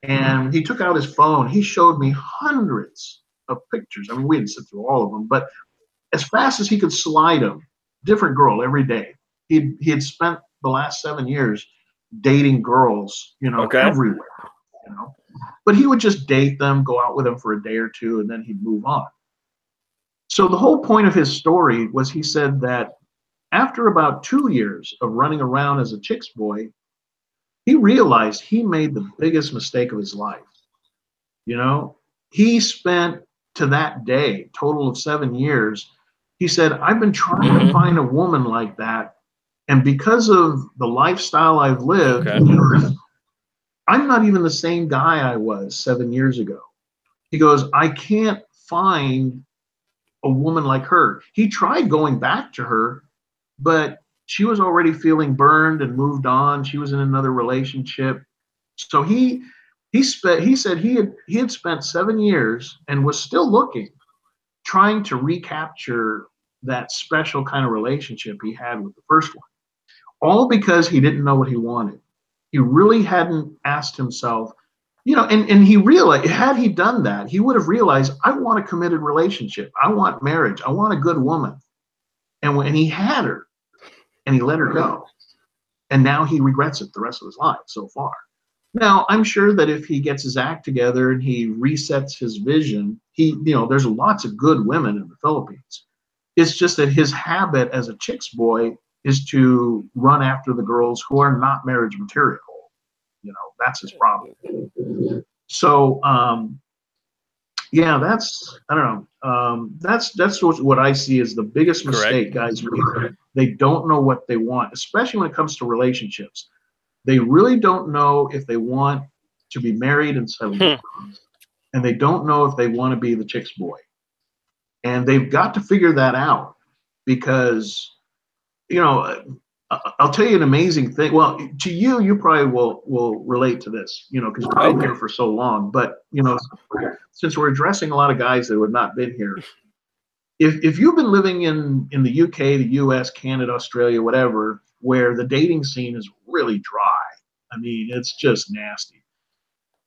And he took out his phone. He showed me hundreds of pictures. I mean, we didn't sit through all of them, but as fast as he could slide them, different girl every day. He had spent the last 7 years dating girls, everywhere, But he would just date them, go out with them for a day or two, and then he'd move on. So the whole point of his story was he said that after about 2 years of running around as a chick's boy, he realized he made the biggest mistake of his life. He spent to that day, total of 7 years. He said, I've been trying to find a woman like that And because of the lifestyle I've lived, Okay. I'm not even the same guy I was 7 years ago. He goes, I can't find a woman like her. He tried going back to her, but she was already feeling burned and moved on. She was in another relationship. So he said he had spent 7 years and was still looking, trying to recapture that special kind of relationship he had with the first one. All because he didn't know what he wanted. He really hadn't asked himself, and he realized, had he done that, he would have realized, I want a committed relationship. I want marriage. I want a good woman. And when he had her and he let her go, and now he regrets it the rest of his life so far. Now, I'm sure that if he gets his act together and he resets his vision, there's lots of good women in the Philippines. It's just that his habit as a chick's boy is to run after the girls who are not marriage material. That's his problem. So, yeah, I don't know. That's what I see as the biggest Correct. mistake guys make. They don't know what they want, especially when it comes to relationships. They really don't know if they want to be married and settled down, and they don't know if they want to be the chick's boy. And they've got to figure that out because, I'll tell you an amazing thing. Well, to you, you probably will relate to this, because you've been here for so long. But since we're addressing a lot of guys that have not been here, if you've been living in the UK, the US, Canada, Australia, whatever, where the dating scene is really dry, I mean, it's just nasty.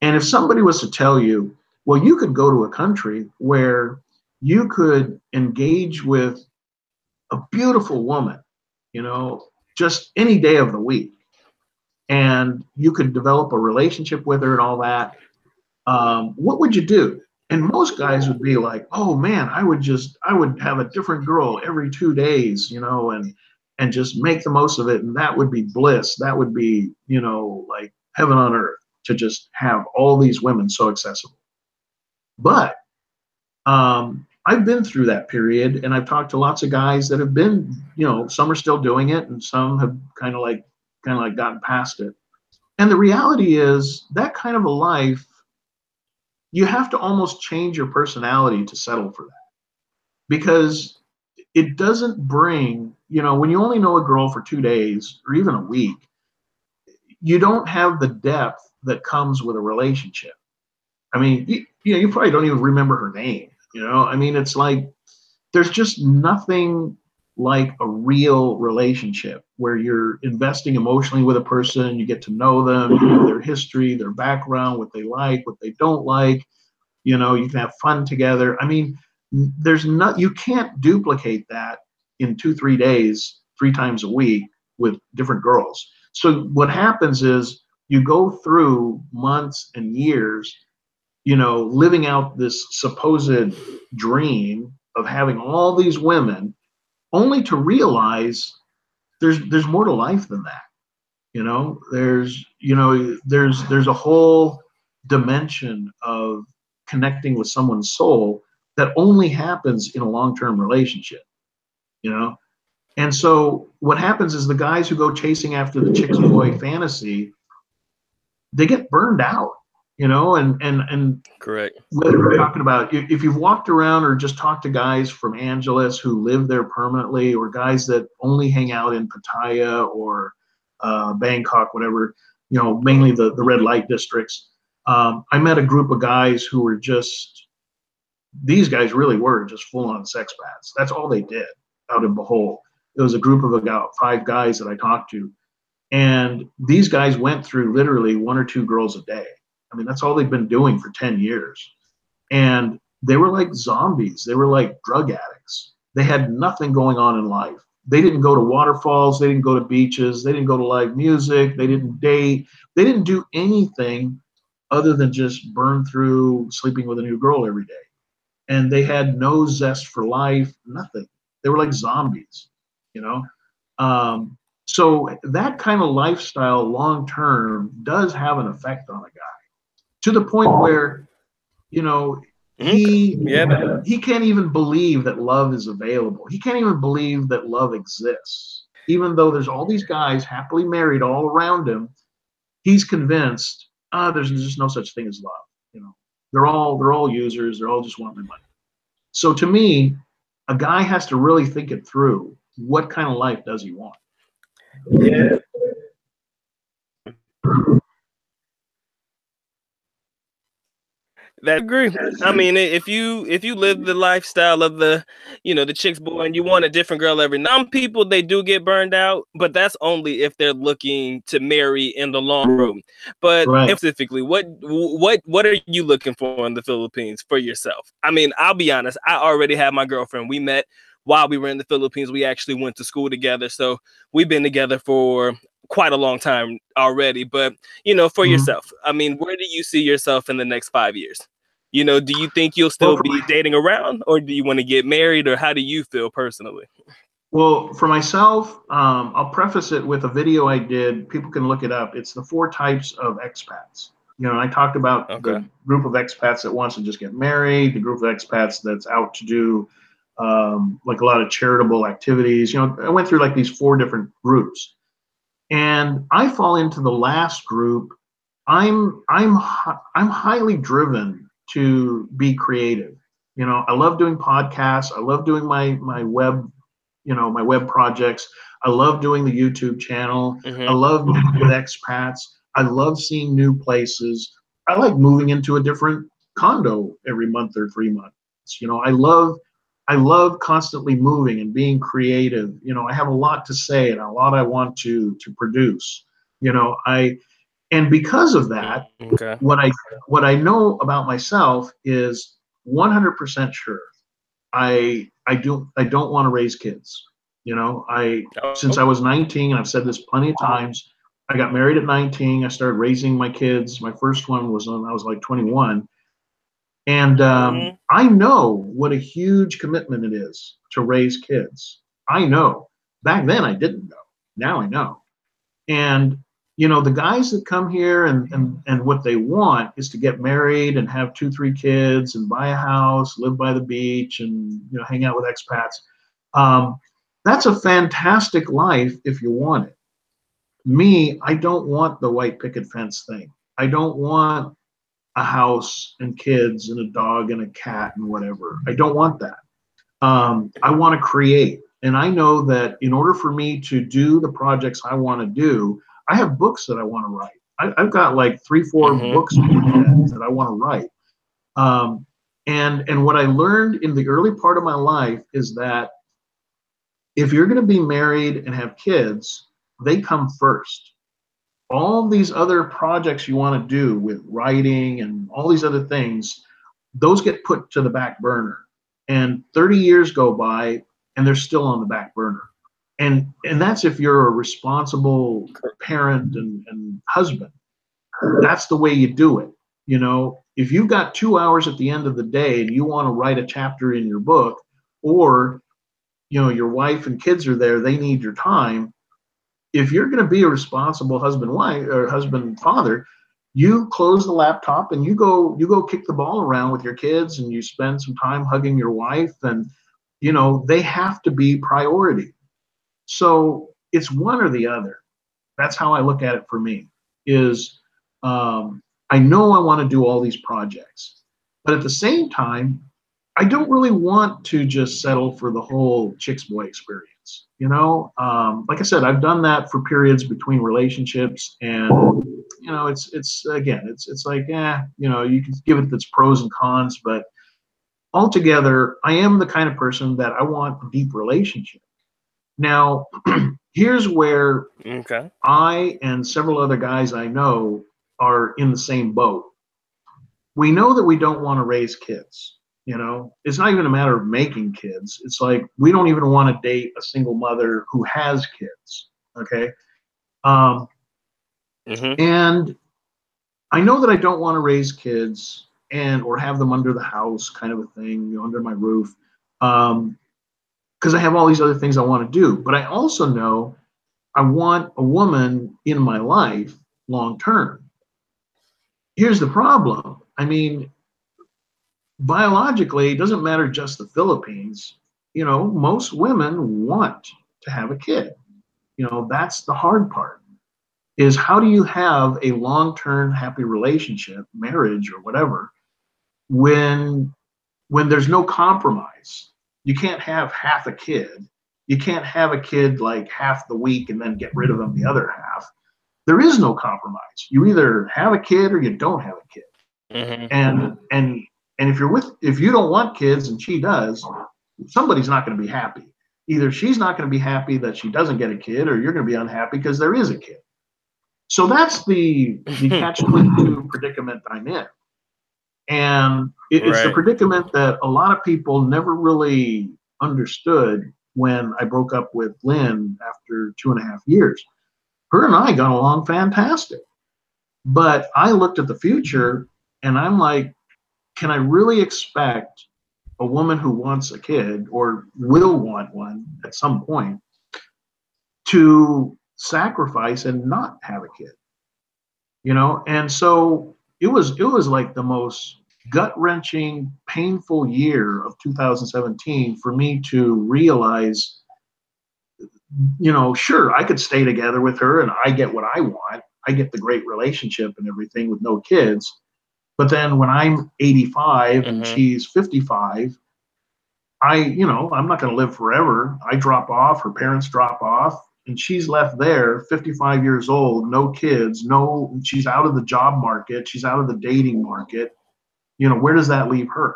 And if somebody was to tell you, well, you could go to a country where you could engage with a beautiful woman, just any day of the week, and you could develop a relationship with her and all that, what would you do? And most guys would be like, oh man, I would have a different girl every 2 days, and just make the most of it. And that would be bliss. That would be, like heaven on earth to just have all these women so accessible. But I've been through that period, and I've talked to lots of guys that have been, some are still doing it, and some have kind of like gotten past it. And the reality is that kind of a life, you have to almost change your personality to settle for that, because it doesn't bring, when you only know a girl for 2 days or even a week, you don't have the depth that comes with a relationship. I mean, you probably don't even remember her name. I mean, it's like there's just nothing like a real relationship where you're investing emotionally with a person, you get to know them, you know their history, their background, what they like, what they don't like, you can have fun together. I mean, you can't duplicate that in 2 3 days 3 times a week with different girls. So what happens is you go through months and years, living out this supposed dream of having all these women, only to realize there's more to life than that. There's a whole dimension of connecting with someone's soul that only happens in a long-term relationship. And so what happens is the guys who go chasing after the chick's boy fantasy, they get burned out, and Correct. whether we're talking about, if you've walked around or just talked to guys from Angeles who live there permanently, or guys that only hang out in Pattaya or Bangkok, whatever, mainly the red light districts. I met a group of guys who were these guys really were just full on sex bats. That's all they did out in Bohol. It was a group of about 5 guys that I talked to. And these guys went through literally 1 or 2 girls a day. I mean, that's all they've been doing for 10 years. And they were like zombies. They were like drug addicts. They had nothing going on in life. They didn't go to waterfalls. They didn't go to beaches. They didn't go to live music. They didn't date. They didn't do anything other than just burn through sleeping with a new girl every day. And they had no zest for life, nothing. They were like zombies, So that kind of lifestyle long term does have an effect on a guy, to the point where, he can't even believe that love is available. He can't even believe that love exists. even though there's all these guys happily married all around him, he's convinced there's just no such thing as love. You know, they're all users. They're all just wanting money. So to me, a guy has to really think it through. What kind of life does he want? Yeah. That agree. I mean, if you live the lifestyle of the, the chicks boy, and you want a different girl every now, some people they do get burned out, but that's only if they're looking to marry in the long room. But Right. specifically, what are you looking for in the Philippines for yourself? I mean, I'll be honest. I already have my girlfriend. We met while we were in the Philippines. We actually went to school together, so we've been together for quite a long time already. But for Mhm. yourself, I mean, where do you see yourself in the next 5 years? Do you think you'll Well, still be dating around, or do you want to get married, or how do you feel personally? for myself, I'll preface it with a video I did. People can look it up. It's the 4 types of expats. I talked about Okay. the group of expats that wants to just get married, the group of expats that's out to do like a lot of charitable activities. I went through like these 4 different groups, and I fall into the last group. I'm highly driven to be creative. I love doing podcasts. I love doing my web, my web projects. I love doing the YouTube channel. I Mm-hmm. love meeting with expats. I love seeing new places. I like moving into a different condo every month or 3 months. I love constantly moving and being creative. I have a lot to say and a lot I want to produce. I and because of that, Okay. what I know about myself is 100% sure. I don't want to raise kids. I since I Oh. was 19, and I've said this plenty of times, I got married at 19. I started raising my kids. My first one was when I was like 21, and Mm-hmm. I know what a huge commitment it is to raise kids. I know. Back then I didn't know. Now I know. And the guys that come here and what they want is to get married and have 2, 3 kids and buy a house, live by the beach, and hang out with expats. Um, that's a fantastic life if you want it. Me, I don't want the white picket fence thing. I don't want a house and kids and a dog and a cat and whatever. I don't want that. I want to create. And I know that in order for me to do the projects I want to do, I have books that I want to write. I've got like 3, 4 Mm-hmm. books that I want to write. Um, and what I learned in the early part of my life is that if you're going to be married and have kids, they come first. All these other projects you want to do with writing and all these other things, those get put to the back burner. And 30 years go by and they're still on the back burner. And that's if you're a responsible parent and husband. That's the way you do it. If you've got 2 hours at the end of the day and you want to write a chapter in your book, or your wife and kids are there, they need your time. If you're going to be a responsible husband wife or husband father, you close the laptop and you go kick the ball around with your kids, and you spend some time hugging your wife, and they have to be priority. So it's one or the other. That's how I look at it for me. Is I know I want to do all these projects, but at the same time, I don't really want to just settle for the whole chicks boy experience. Like I said, I've done that for periods between relationships, and it's again, it's like, you can give it its pros and cons, but altogether, I am the kind of person that I want a deep relationship. Now, here's where Okay. I and several other guys I know are in the same boat. We know that we don't want to raise kids. It's not even a matter of making kids. It's like we don't even want to date a single mother who has kids. Okay. Um, Mm-hmm. and I know that I don't want to raise kids and or have them under the house, kind of a thing, under my roof, because I have all these other things I want to do. But I also know I want a woman in my life long term. Here's the problem. I mean, biologically, it doesn't matter just the Philippines. Most women want to have a kid. You know, that's the hard part, is how do you have a long-term happy relationship, marriage or whatever, when there's no compromise. You can't have half a kid. You can't have a kid like half the week and then get rid of them the other half. There is no compromise. You either have a kid or you don't have a kid. Mm-hmm. And if you don't want kids and she does, somebody's not going to be happy. Either she's not going to be happy that she doesn't get a kid, or you're going to be unhappy because there is a kid. So that's the catch-22 predicament I'm in. And it's the Right. predicament that a lot of people never really understood when I broke up with Lynn after 2.5 years. Her and I got along fantastic. But I looked at the future and I'm like, can I really expect a woman who wants a kid or will want one at some point to sacrifice and not have a kid? You know, and so it was like the most gut-wrenching, painful year of 2017 for me to realize, you know, sure, I could stay together with her and I get what I want. I get the great relationship and everything with no kids. But then when I'm 85 and Mm-hmm. she's 55, you know, I'm not going to live forever. I drop off, her parents drop off, and she's left there, 55 years old, no kids, she's out of the job market, she's out of the dating market. You know, where does that leave her?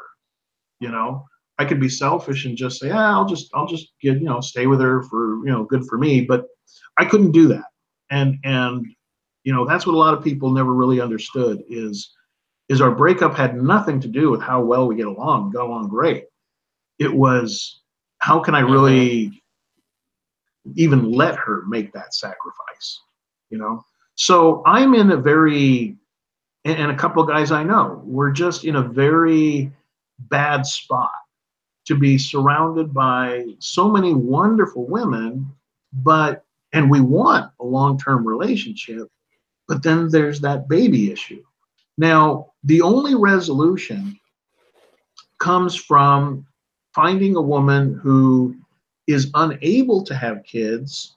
You know, I could be selfish and just say, I'll just get, you know, stay with her for, you know, good for me. But I couldn't do that. And you know, that's what a lot of people never really understood is our breakup had nothing to do with how well we get along. We got along great. It was, how can I Mm-hmm. really even let her make that sacrifice? You know? So I'm in a very, and a couple of guys I know, we're just in a very bad spot to be surrounded by so many wonderful women, and we want a long-term relationship, but then there's that baby issue. Now, the only resolution comes from finding a woman who is unable to have kids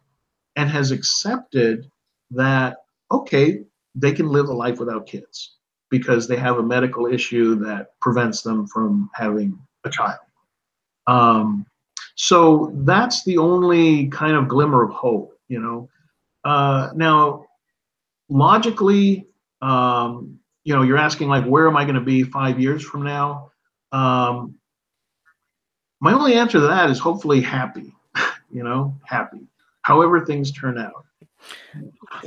and has accepted that, okay, they can live a life without kids because they have a medical issue that prevents them from having a child. Um, so that's the only kind of glimmer of hope, you know. Now, logically, you know, you're asking like, where am I going to be 5 years from now? Um, my only answer to that is hopefully happy, you know, happy, however things turn out.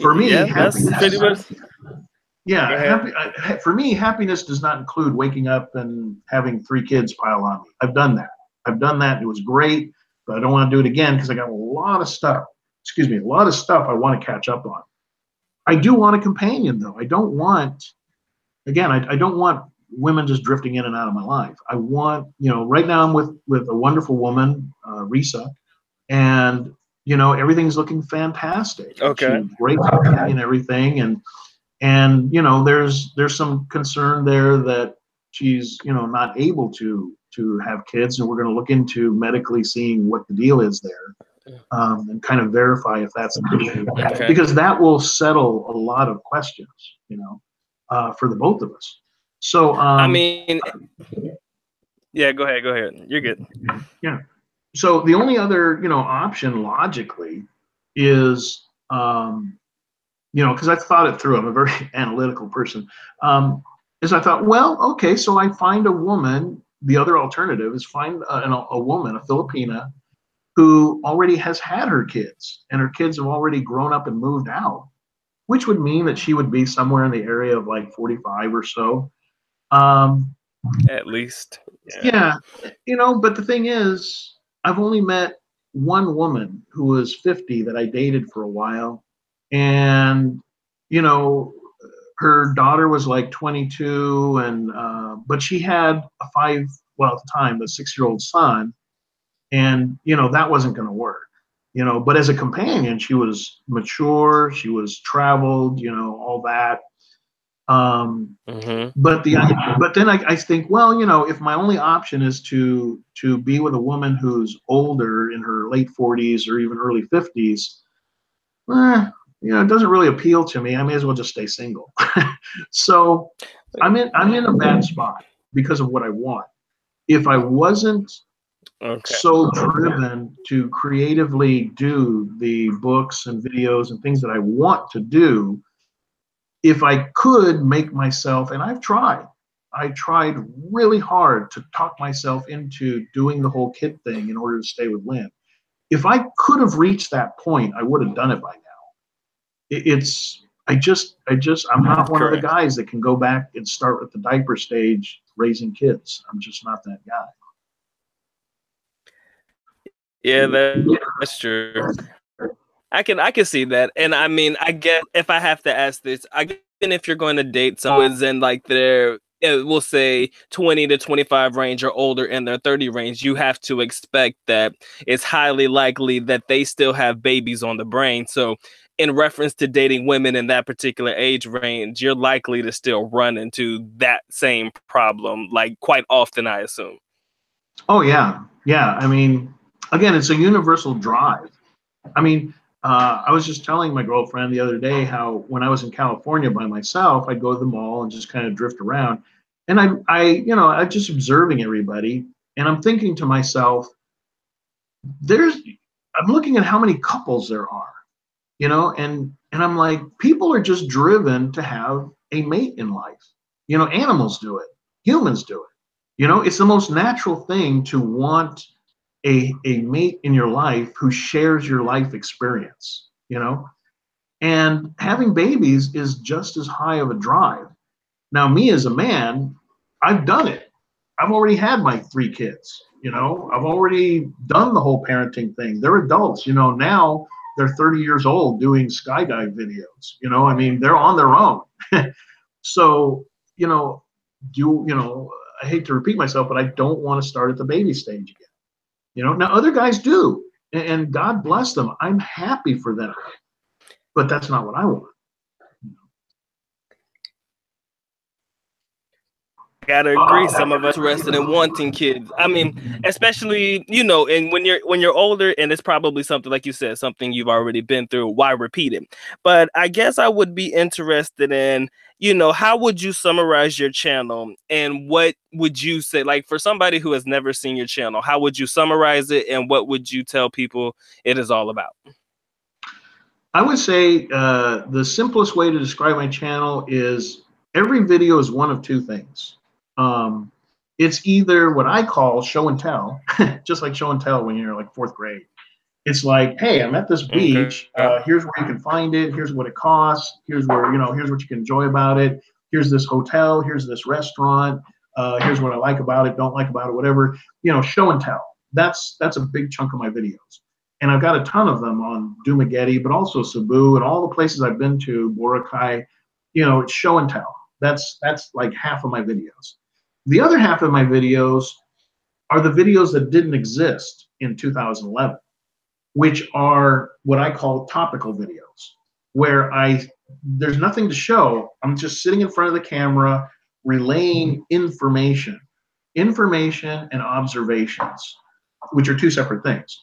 For me, Yeah, that's pretty happiness, much. Go yeah, ahead. for me, happiness does not include waking up and having 3 kids pile on me. I've done that. I've done that. It was great, but I don't want to do it again because I got a lot of stuff. Excuse me, a lot of stuff I want to catch up on. I do want a companion, though. I don't want, again, I don't want women just drifting in and out of my life. I want, you know, right now I'm with a wonderful woman, Risa, and you know everything's looking fantastic. Okay. She's great company and everything, and you know there's some concern there that she's, you know, not able to have kids, and we're going to look into medically seeing what the deal is there, and kind of verify if that's an issue, Okay. because that will settle a lot of questions, you know, for the both of us. So I mean, yeah. Go ahead. Go ahead. You're good. yeah. So the only other, you know, option logically is, you know, because I thought it through. I'm a very analytical person. Is I thought, well, okay, so I find a woman. The other alternative is find a woman, a Filipina, who already has had her kids, and her kids have already grown up and moved out, which would mean that she would be somewhere in the area of like 45 or so. Um, At least. Yeah. yeah, you know, but the thing is, I've only met one woman who was 50 that I dated for a while, and you know, her daughter was like 22, and but she had a well, at the time, a 6-year-old son, and you know that wasn't going to work. You know, but as a companion, she was mature, she was traveled, you know, all that. Um, Mm-hmm. but then I think, well, you know, if my only option is to be with a woman who's older, in her late 40s or even early 50s, it doesn't really appeal to me. I may as well just stay single. So I'm in a bad spot because of what I want. If I wasn't Okay. so driven to creatively do the books and videos and things that I want to do, if I could make myself, and I tried really hard to talk myself into doing the whole kid thing in order to stay with Lynn. If I could have reached that point, I would have done it by now. I'm not one of the Correct. guys that can go back and start at the diaper stage raising kids. I'm just not that guy. Yeah, that's true. I can see that. And I mean, I guess if I have to ask this, I guess even if you're going to date someone who's in like their we'll say 20 to 25 range or older in their 30 range, you have to expect that it's highly likely that they still have babies on the brain. So in reference to dating women in that particular age range, you're likely to still run into that same problem like quite often, I assume. Oh yeah, yeah. I mean, again, it's a universal drive. I mean, I was just telling my girlfriend the other day how when I was in California by myself, I'd go to the mall and just kind of drift around, and I'm just observing everybody, and I'm thinking to myself, there's, I'm looking at how many couples there are, and I'm like, people are just driven to have a mate in life. Animals do it, humans do it. It's the most natural thing to want a mate in your life who shares your life experience. And having babies is just as high of a drive. Now, me as a man, I've done it. I've already had my 3 kids. I've already done the whole parenting thing. They're adults. Now they're 30 years old doing skydive videos. I mean, they're on their own. So, I hate to repeat myself, but I don't want to start at the baby stage again. Now other guys do, and God bless them. I'm happy for them, but that's not what I want. Gotta agree. Some of us rested in wanting kids. I mean, especially and when you're older, and it's probably something like you said, something you've already been through. Why repeat it? But I guess I would be interested in, how would you summarize your channel, and what would you say, like for somebody who has never seen your channel, how would you summarize it, and what would you tell people it is all about? I would say the simplest way to describe my channel is every video is one of two things. Um, it's either what I call show and tell, just like show and tell when you're like fourth grade. It's like, hey, I'm at this Okay. beach. Here's where you can find it. Here's what it costs. Here's here's what you can enjoy about it. Here's this hotel. Here's this restaurant. Here's what I like about it, don't like about it, whatever. Show and tell. That's a big chunk of my videos. And I've got a ton of them on Dumageddon, but also Cebu and all the places I've been to, Boracay. It's show and tell. That's like half of my videos. The other half of my videos are the videos that didn't exist in 2011, which are what I call topical videos, where there's nothing to show. I'm just sitting in front of the camera, relaying information and observations, which are two separate things.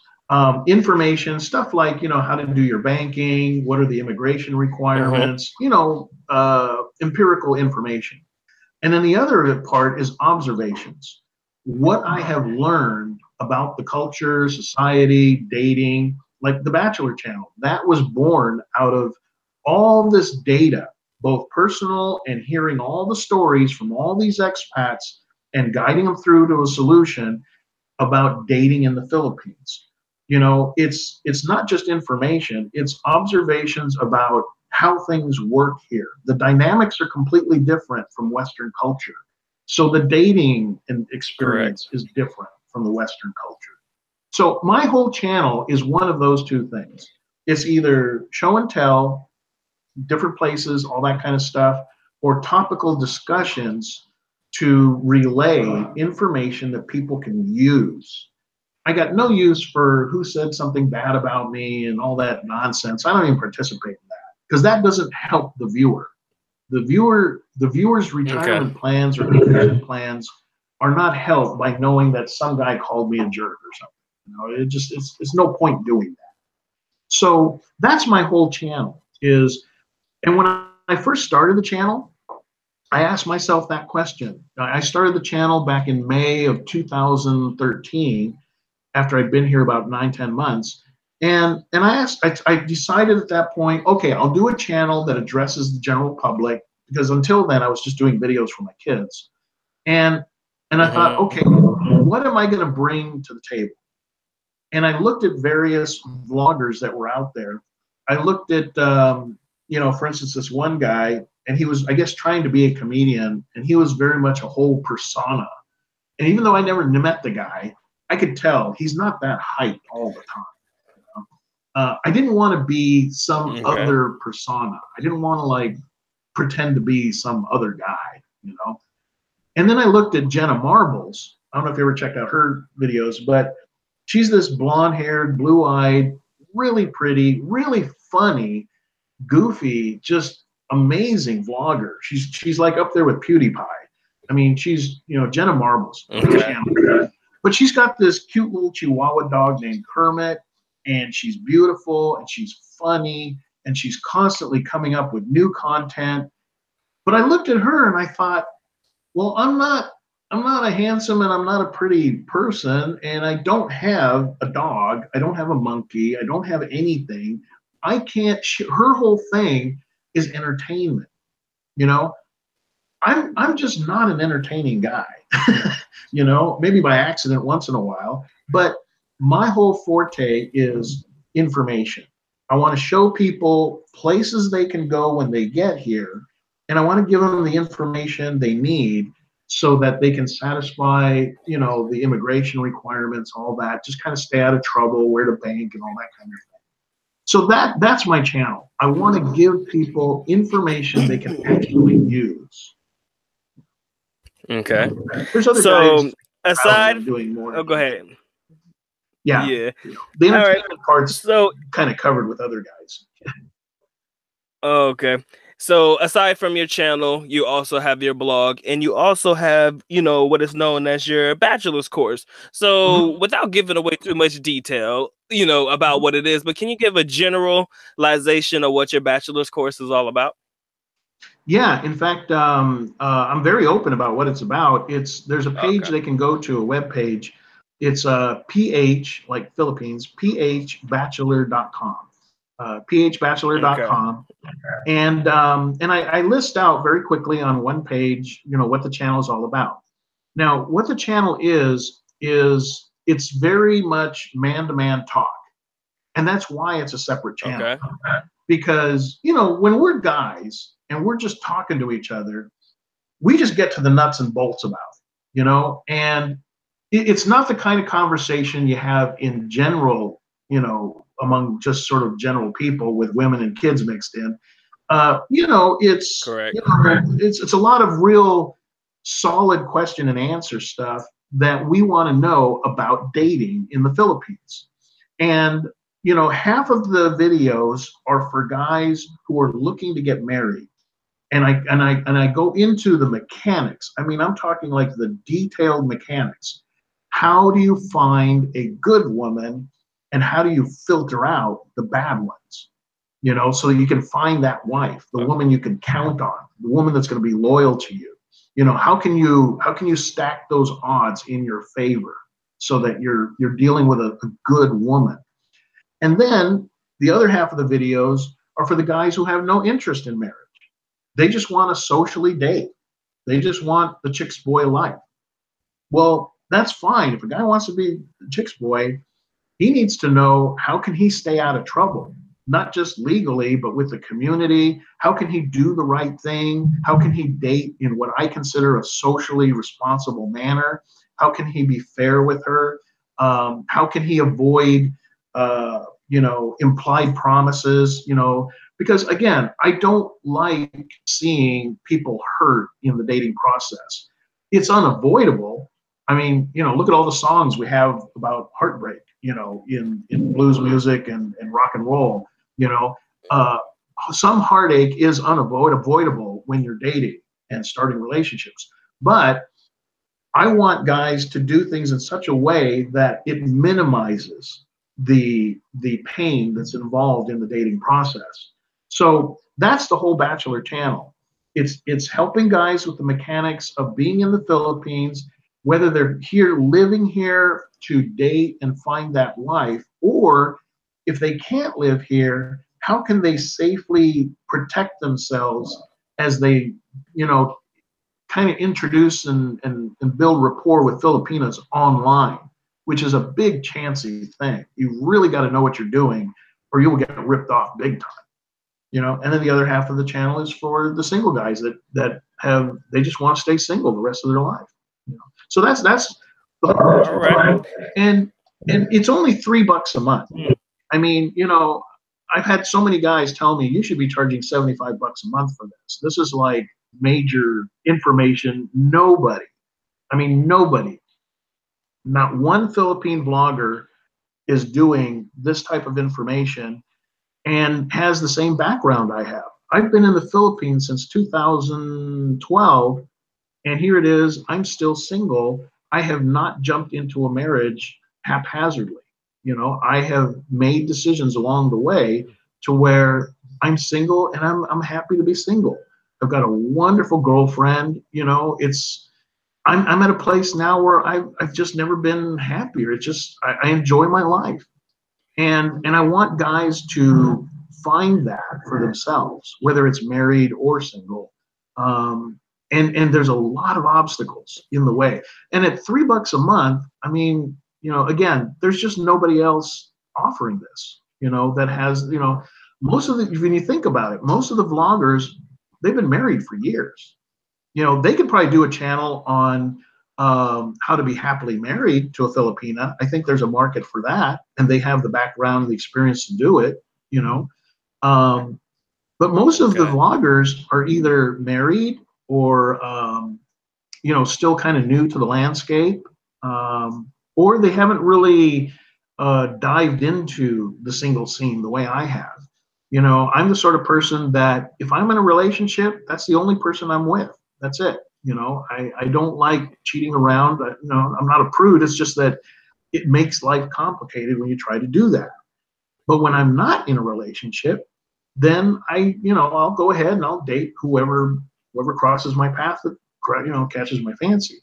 Information, stuff like, how to do your banking, what are the immigration Mm-hmm. requirements, empirical information. And then the other part is observations. What I have learned about the culture, society, dating, like the Bachelor channel, that was born out of all this data, both personal and hearing all the stories from all these expats and guiding them through to a solution about dating in the Philippines. It's not just information, it's observations about how things work here. The dynamics are completely different from Western culture. So the dating and Correct. experience is different from the Western culture. So my whole channel is one of those two things. It's either show and tell, different places, all that kind of stuff, or topical discussions to relay information that people can use. I got no use for who said something bad about me and all that nonsense. I don't even participate in that because that doesn't help the viewer. The viewer's Okay. retirement plans or vacation plans are not helped by knowing that some guy called me a jerk or something. It's no point doing that. So that's my whole channel is, and when I first started the channel, I asked myself that question. I started the channel back in May of 2013 after I'd been here about 9, 10 months. And I decided at that point, okay, I'll do a channel that addresses the general public because until then I was just doing videos for my kids. And I thought, okay, what am I going to bring to the table? And I looked at various vloggers that were out there. I looked at, for instance, this one guy, and he was, I guess, trying to be a comedian, and he was very much a whole persona. And even though I never met the guy, I could tell he's not that hyped all the time. I didn't want to be some other persona. I didn't want to like pretend to be some other guy, you know. And then I looked at Jenna Marbles. I don't know if you ever checked out her videos, but she's this blonde-haired, blue-eyed, really pretty, really funny, goofy, just amazing vlogger. She's like up there with PewDiePie. I mean, she's Jenna Marbles. But she's got this cute little Chihuahua dog named Kermit, and she's beautiful and she's funny and she's constantly coming up with new content. But I looked at her and I thought, well, I'm not a handsome and I'm not a pretty person, and I don't have a dog, I don't have a monkey, I don't have anything. I can't. Her whole thing is entertainment. I'm just not an entertaining guy. Maybe by accident once in a while, but my whole forte is information. I want to show people places they can go when they get here, and I want to give them the information they need so that they can satisfy, the immigration requirements, all that, just kind of stay out of trouble, where to bank and all that kind of thing. So that's my channel. I want to give people information they can actually use. Okay. There's other guys aside doing more. Oh, go ahead. Yeah. The entertainment part's kind of covered with other guys. Okay. So aside from your channel, you also have your blog, and you also have, what is known as your bachelor's course. So without giving away too much detail, about what it is, but can you give a generalization of what your bachelor's course is all about? Yeah, in fact, I'm very open about what it's about. There's a page they can go to, a web page. It's PH, like Philippines, phbachelor.com. phbachelor.com. And I list out very quickly on one page, what the channel is all about. Now, what the channel is it's very much man-to-man talk. And that's why it's a separate channel. Because, when we're guys and we're just talking to each other, we just get to the nuts and bolts about it, and it's not the kind of conversation you have in general, among just sort of general people with women and kids mixed in. It's correct. It's a lot of real solid question and answer stuff that we want to know about dating in the Philippines. And half of the videos are for guys who are looking to get married. And I go into the mechanics. I mean, I'm talking like the detailed mechanics. How do you find a good woman, and how do you filter out the bad ones? So you can find that wife, the woman you can count on, the woman that's going to be loyal to you. How can you stack those odds in your favor so that you're dealing with a good woman? And then the other half of the videos are for the guys who have no interest in marriage. They just want to socially date. They just want the chick's boy life. Well, that's fine. If a guy wants to be the chick's boy, he needs to know how can he stay out of trouble, not just legally, but with the community. How can he do the right thing? How can he date in what I consider a socially responsible manner? How can he be fair with her? How can he avoid implied promises, because again, I don't like seeing people hurt in the dating process. It's unavoidable. I mean, look at all the songs we have about heartbreak, in blues music and rock and roll. Some heartache is unavoidable when you're dating and starting relationships. But I want guys to do things in such a way that it minimizes the pain that's involved in the dating process. So that's the whole Bachelor channel. It's helping guys with the mechanics of being in the Philippines, whether they're here living here to date and find that life, or if they can't live here, how can they safely protect themselves as they, you know, kind of introduce and build rapport with Filipinos online, which is a big chancy thing. You really got to know what you're doing, or you will get ripped off big time. You know, and then the other half of the channel is for the single guys that have they just want to stay single the rest of their life. You know? So that's the All right. and it's only $3 a month. I mean, you know, I've had so many guys tell me you should be charging $75 a month for this. This is like major information. Nobody, I mean, nobody, not one Philippine vlogger is doing this type of information and has the same background I have. I've been in the Philippines since 2012, and here it is. I'm still single. I have not jumped into a marriage haphazardly. You know, I have made decisions along the way to where I'm single and I'm happy to be single. I've got a wonderful girlfriend. You know, I'm at a place now where I've just never been happier. It's just I enjoy my life. And I want guys to find that for themselves, whether it's married or single. And there's a lot of obstacles in the way. And at $3 a month, I mean, you know, again, there's just nobody else offering this, you know, that has, you know, most of the, when you think about it, most of the vloggers, they've been married for years. You know, they could probably do a channel on how to be happily married to a Filipina. I think there's a market for that, and they have the background and the experience to do it, you know. But most of the vloggers are either married or, you know, still kind of new to the landscape, or they haven't really dived into the single scene the way I have. You know, I'm the sort of person that if I'm in a relationship, that's the only person I'm with. That's it. You know, I don't like cheating around. You know, I'm not a prude. It's just that it makes life complicated when you try to do that. But when I'm not in a relationship, then you know, I'll go ahead and I'll date whoever crosses my path that, you know, catches my fancy.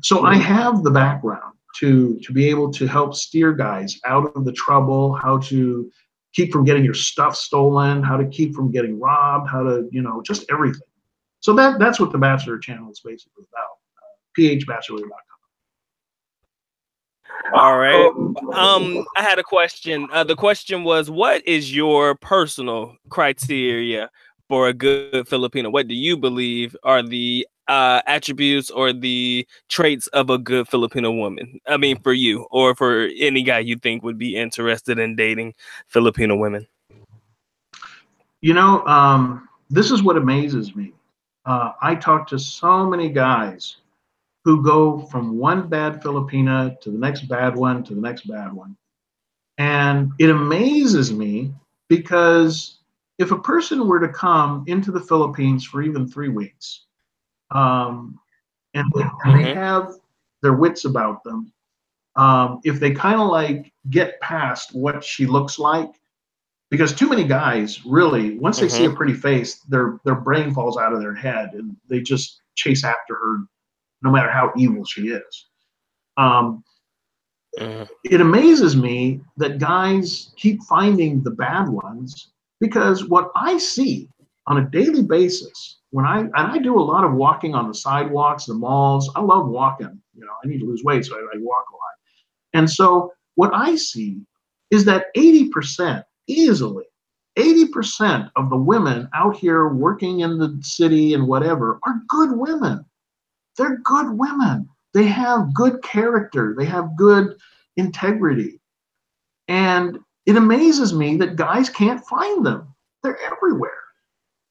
So I have the background to be able to help steer guys out of the trouble, how to keep from getting your stuff stolen, how to keep from getting robbed, how to, you know, just everything. So that's what the Bachelor channel is basically about. phbachelor.com. All right. I had a question. The question was, what is your personal criteria for a good Filipino? What do you believe are the attributes or the traits of a good Filipino woman? I mean, for you or for any guy you think would be interested in dating Filipino women. You know, this is what amazes me. I talk to so many guys who go from one bad Filipina to the next bad one to the next bad one. And it amazes me because if a person were to come into the Philippines for even 3 weeks, and they have their wits about them, if they kind of like get past what she looks like, because too many guys really, once they see a pretty face, their brain falls out of their head and they just chase after her no matter how evil she is. It amazes me that guys keep finding the bad ones, because what I see on a daily basis, I do a lot of walking on the sidewalks, the malls. I love walking. You know, I need to lose weight, so I walk a lot. And so what I see is that 80%, easily, 80% of the women out here working in the city and whatever are good women. They're good women. They have good character. They have good integrity. And it amazes me that guys can't find them. They're everywhere.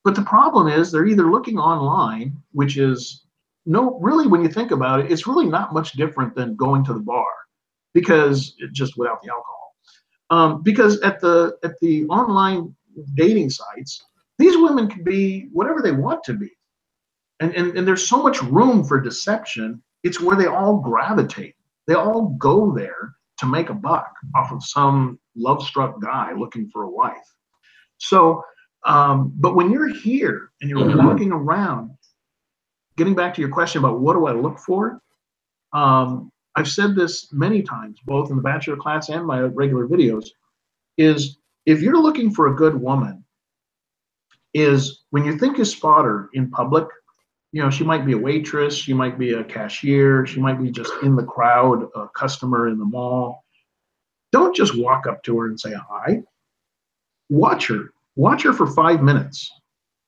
But the problem is they're either looking online, which is really, when you think about it, it's really not much different than going to the bar, because just without the alcohol. Because at the online dating sites, these women can be whatever they want to be. And there's so much room for deception. It's where they all gravitate. They all go there to make a buck off of some love-struck guy looking for a wife. So, but when you're here and you're walking around, getting back to your question about what do I look for, I've said this many times, both in the Bachelor class and my regular videos, is if you're looking for a good woman, is when you think you spot her in public, you know, she might be a waitress, she might be a cashier, she might be just in the crowd, a customer in the mall. Don't just walk up to her and say hi. Watch her. Watch her for 5 minutes,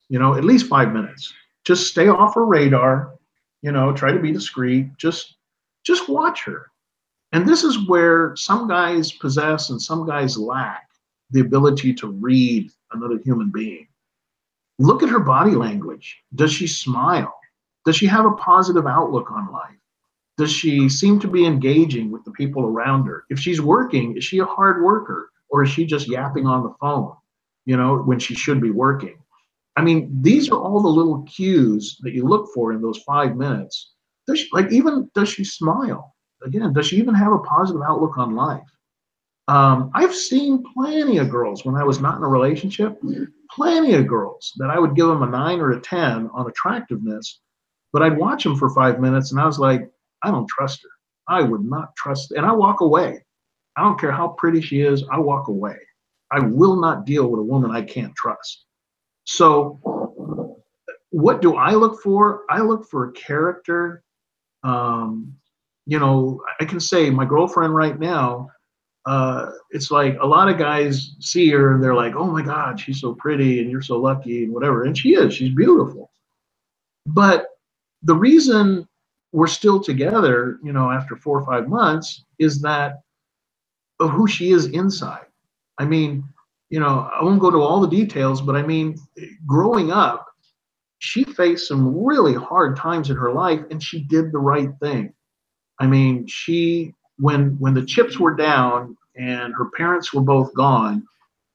you know, at least 5 minutes. Just stay off her radar, you know, try to be discreet. Just watch her. And this is where some guys possess and some guys lack the ability to read another human being. Look at her body language. Does she smile? Does she have a positive outlook on life? Does she seem to be engaging with the people around her? If she's working, is she a hard worker or is she just yapping on the phone, you know, when she should be working? I mean, these are all the little cues that you look for in those 5 minutes. Does she smile? Again, does she even have a positive outlook on life? I've seen plenty of girls when I was not in a relationship, plenty of girls that I would give them a 9 or a 10 on attractiveness, but I'd watch them for 5 minutes and I was like, I don't trust her. I would not trust, and I walk away. I don't care how pretty she is, I walk away. I will not deal with a woman I can't trust. So what do I look for? I look for character. You know, I can say my girlfriend right now, it's like a lot of guys see her and they're like, oh my God, she's so pretty and you're so lucky and whatever. And she is, she's beautiful. But the reason we're still together, you know, after 4 or 5 months is that of who she is inside. I mean, you know, I won't go to all the details, but I mean, growing up, she faced some really hard times in her life and she did the right thing. I mean, when the chips were down and her parents were both gone,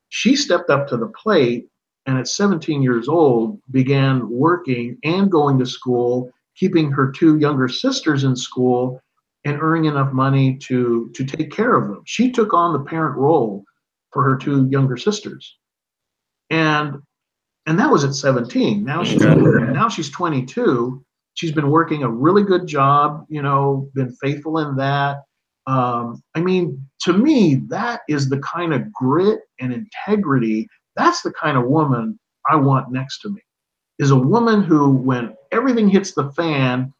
she stepped up to the plate and at 17 years old began working and going to school, keeping her 2 younger sisters in school and earning enough money to take care of them. She took on the parent role for her 2 younger sisters. And that was at 17. Now she's 22. She's been working a really good job, you know, been faithful in that. I mean, to me, that is the kind of grit and integrity. That's the kind of woman I want next to me, is a woman who, when everything hits the fan,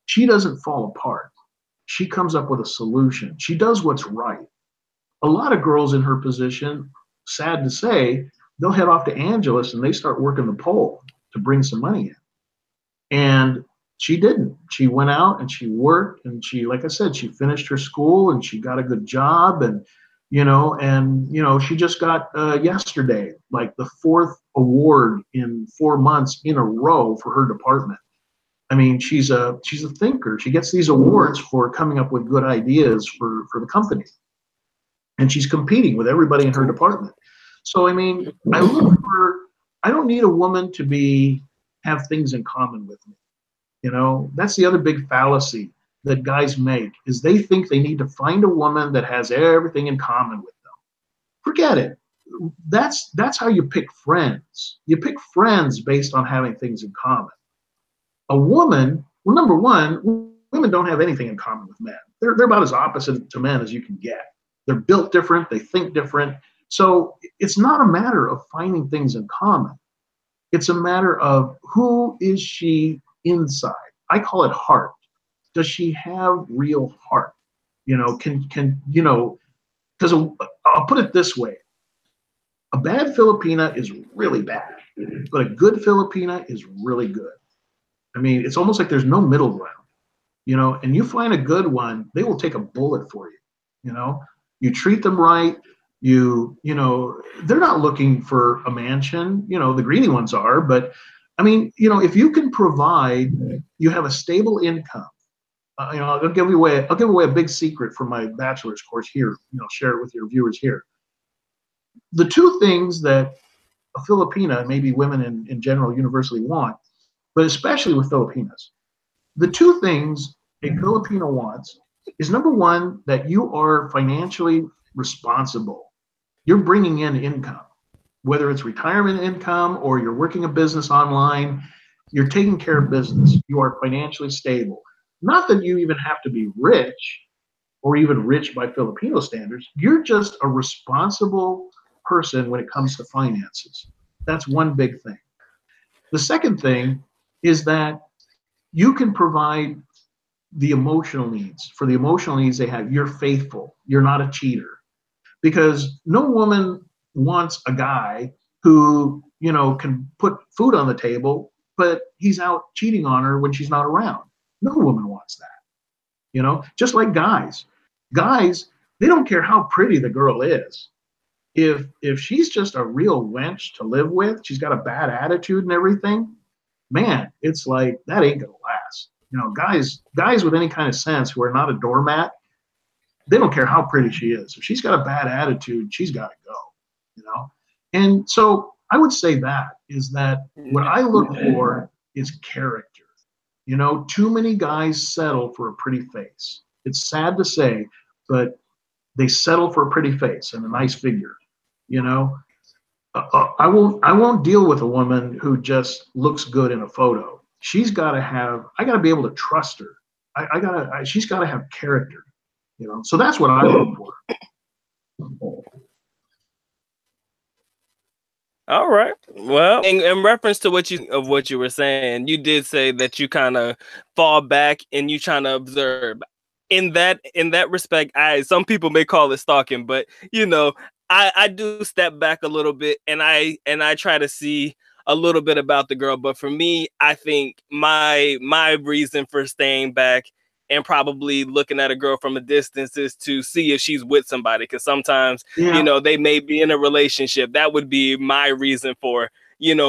she doesn't fall apart. She comes up with a solution. She does what's right. A lot of girls in her position, sad to say, they'll head off to Angeles and they start working the pole to bring some money in. And she didn't. She went out and she worked and she, like I said, she finished her school and she got a good job and she just got yesterday like the 4th award in 4 months in a row for her department. I mean, she's a thinker. She gets these awards for coming up with good ideas for the company, and she's competing with everybody in her department. So I mean, I don't need a woman to have things in common with me. You know, that's the other big fallacy that guys make, is they think they need to find a woman that has everything in common with them. Forget it. That's how you pick friends. You pick friends based on having things in common. A woman, well, number one, women don't have anything in common with men. They're about as opposite to men as you can get. They're built different, they think different. So it's not a matter of finding things in common. It's a matter of who is she inside. I call it heart. Does she have real heart? You know, because I'll put it this way. A bad Filipina is really bad, but a good Filipina is really good. I mean, it's almost like there's no middle ground, you know, and you find a good one, they will take a bullet for you, you know. You treat them right, you know, they're not looking for a mansion, you know, the greedy ones are, but I mean, you know, if you can provide, you have a stable income. You know, I'll give away a big secret from my bachelor's course here, you know, share it with your viewers here. The 2 things that a Filipina, maybe women in general universally want, but especially with Filipinas, the 2 things a Filipino wants is number one, that you are financially responsible. You're bringing in income, whether it's retirement income or you're working a business online, you're taking care of business. You are financially stable. Not that you even have to be rich or even rich by Filipino standards. You're just a responsible person when it comes to finances. That's one big thing. The second thing is that you can provide the emotional needs. For the emotional needs they have, you're faithful. You're not a cheater. Because no woman wants a guy who, can put food on the table, but he's out cheating on her when she's not around. No woman wants that. Just like guys. Guys, they don't care how pretty the girl is. If she's just a real wench to live with, she's got a bad attitude and everything, man, it's like that ain't gonna last. Guys with any kind of sense who are not a doormat, they don't care how pretty she is. If she's got a bad attitude, she's got to go. And so I would say that is that what I look for is character. Too many guys settle for a pretty face. It's sad to say, but they settle for a pretty face and a nice figure. I won't deal with a woman who just looks good in a photo. I got to be able to trust her. She's got to have character. So that's what I look for. All right. Well, in reference to what you were saying, you did say that you kind of fall back and you trying to observe. In that respect, some people may call it stalking, but I do step back a little bit and I try to see a little bit about the girl. But for me, I think my reason for staying back and probably looking at a girl from a distance is to see if she's with somebody. Because sometimes, Yeah. they may be in a relationship. That would be my reason for,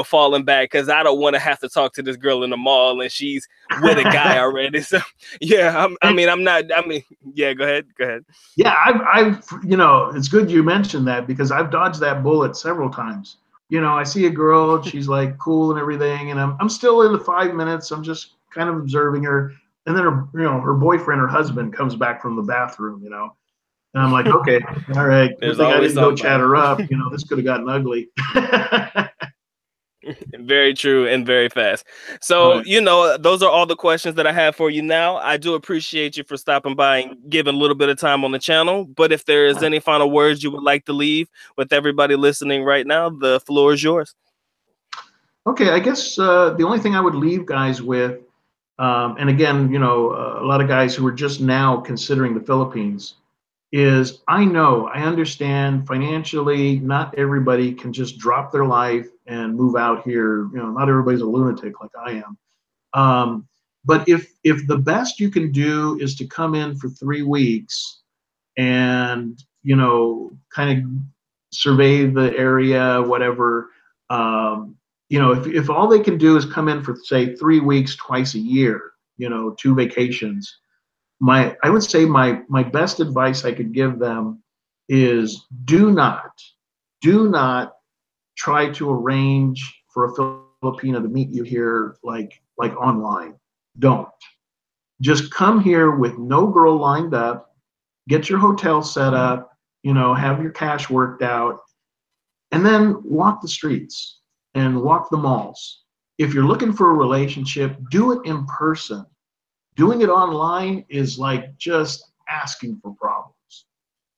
falling back. Because I don't want to have to talk to this girl in the mall and she's with a guy already. So, yeah, I'm not, yeah, go ahead. Yeah, it's good you mentioned that because I've dodged that bullet several times. I see a girl, she's like cool and everything, and I'm still in the 5 minutes. I'm just kind of observing her, and then her boyfriend or husband comes back from the bathroom, and I'm like, okay, all right, good There's thing I always didn't go somebody. chat her up. This could have gotten ugly. Very true and very fast. So, Right. those are all the questions that I have for you now. I do appreciate you for stopping by and giving a little bit of time on the channel. But if there is any final words you would like to leave with everybody listening right now, the floor is yours. Okay, I guess the only thing I would leave guys with, and again, a lot of guys who are just now considering the Philippines, is I understand financially, not everybody can just drop their life and move out here. Not everybody's a lunatic like I am. But if the best you can do is to come in for 3 weeks and kind of survey the area, whatever. If all they can do is come in for say 3 weeks twice a year, 2 vacations, I would say my best advice I could give them is do not try to arrange for a Filipino to meet you here like online. Don't. Just come here with no girl lined up, get your hotel set up, have your cash worked out, and then walk the streets and walk the malls. If you're looking for a relationship, do it in person. Doing it online is like just asking for problems.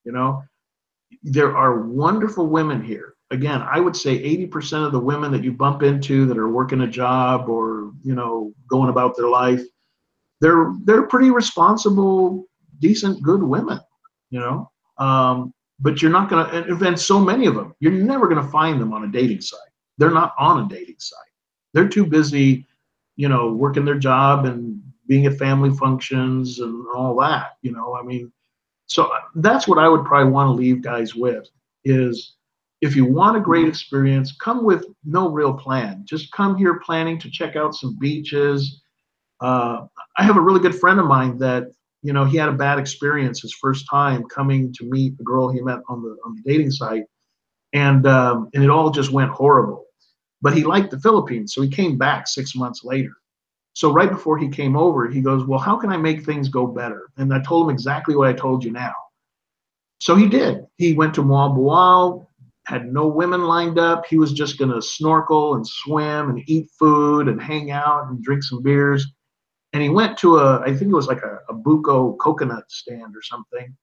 You know, there are wonderful women here. Again, I would say 80% of the women that you bump into that are working a job or, going about their life, they're pretty responsible, decent, good women, you know. But you're not gonna, and so many of them, you're never gonna find them on a dating site. They're not on a dating site. They're too busy, working their job and being at family functions and all that. I mean, so that's what I would probably want to leave guys with is if you want a great experience, come with no real plan. Just come here planning to check out some beaches. I have a really good friend of mine that he had a bad experience his first time coming to meet a girl he met on the dating site, and it all just went horrible. But he liked the Philippines, so he came back 6 months later. So right before he came over, he goes, well, how can I make things go better? And I told him exactly what I told you now. So he did. He went to Moab Boal, had no women lined up. He was just going to snorkel and swim and eat food and hang out and drink some beers. And he went to I think it was like a buco coconut stand or something.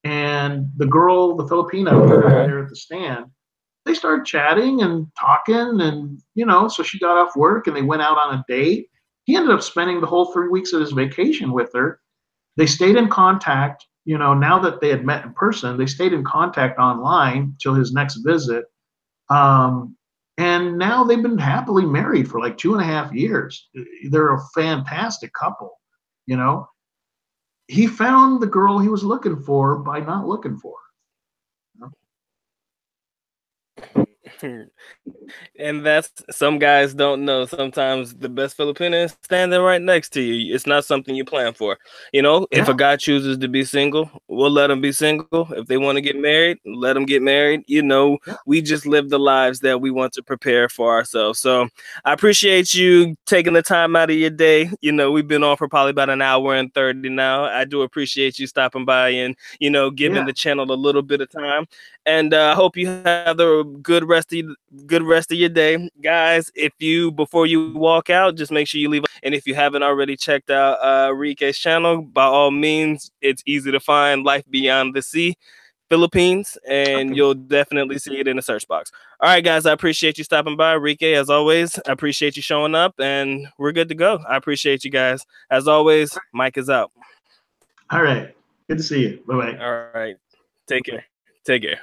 And the girl, the Filipino there at the stand, they started chatting and talking. And, so she got off work and they went out on a date. He ended up spending the whole 3 weeks of his vacation with her. They stayed in contact. Now that they had met in person, they stayed in contact online till his next visit. And now they've been happily married for like 2.5 years. They're a fantastic couple. He found the girl he was looking for by not looking for Hmm. And that's, some guys don't know. Sometimes the best Filipino is standing right next to you. It's not something you plan for. If a Yeah. guy chooses to be single, we'll let him be single. If they want to get married, let them get married. Yeah. We just live the lives that we want to prepare for ourselves. So I appreciate you taking the time out of your day. We've been on for probably about an hour and 30 now. I do appreciate you stopping by and, giving the channel a little bit of time. And I hope you have a good rest of your day, guys. Before you walk out, just make sure you leave. And if you haven't already checked out Reekay's channel, by all means, it's easy to find Life Beyond the Sea Philippines, and Okay. you'll definitely see it in the search box. All right, guys, I appreciate you stopping by. Reekay, as always, I appreciate you showing up, and we're good to go. I appreciate you guys. As always, Mike is out. All right. Good to see you. Bye-bye. All right. Take care. Take care.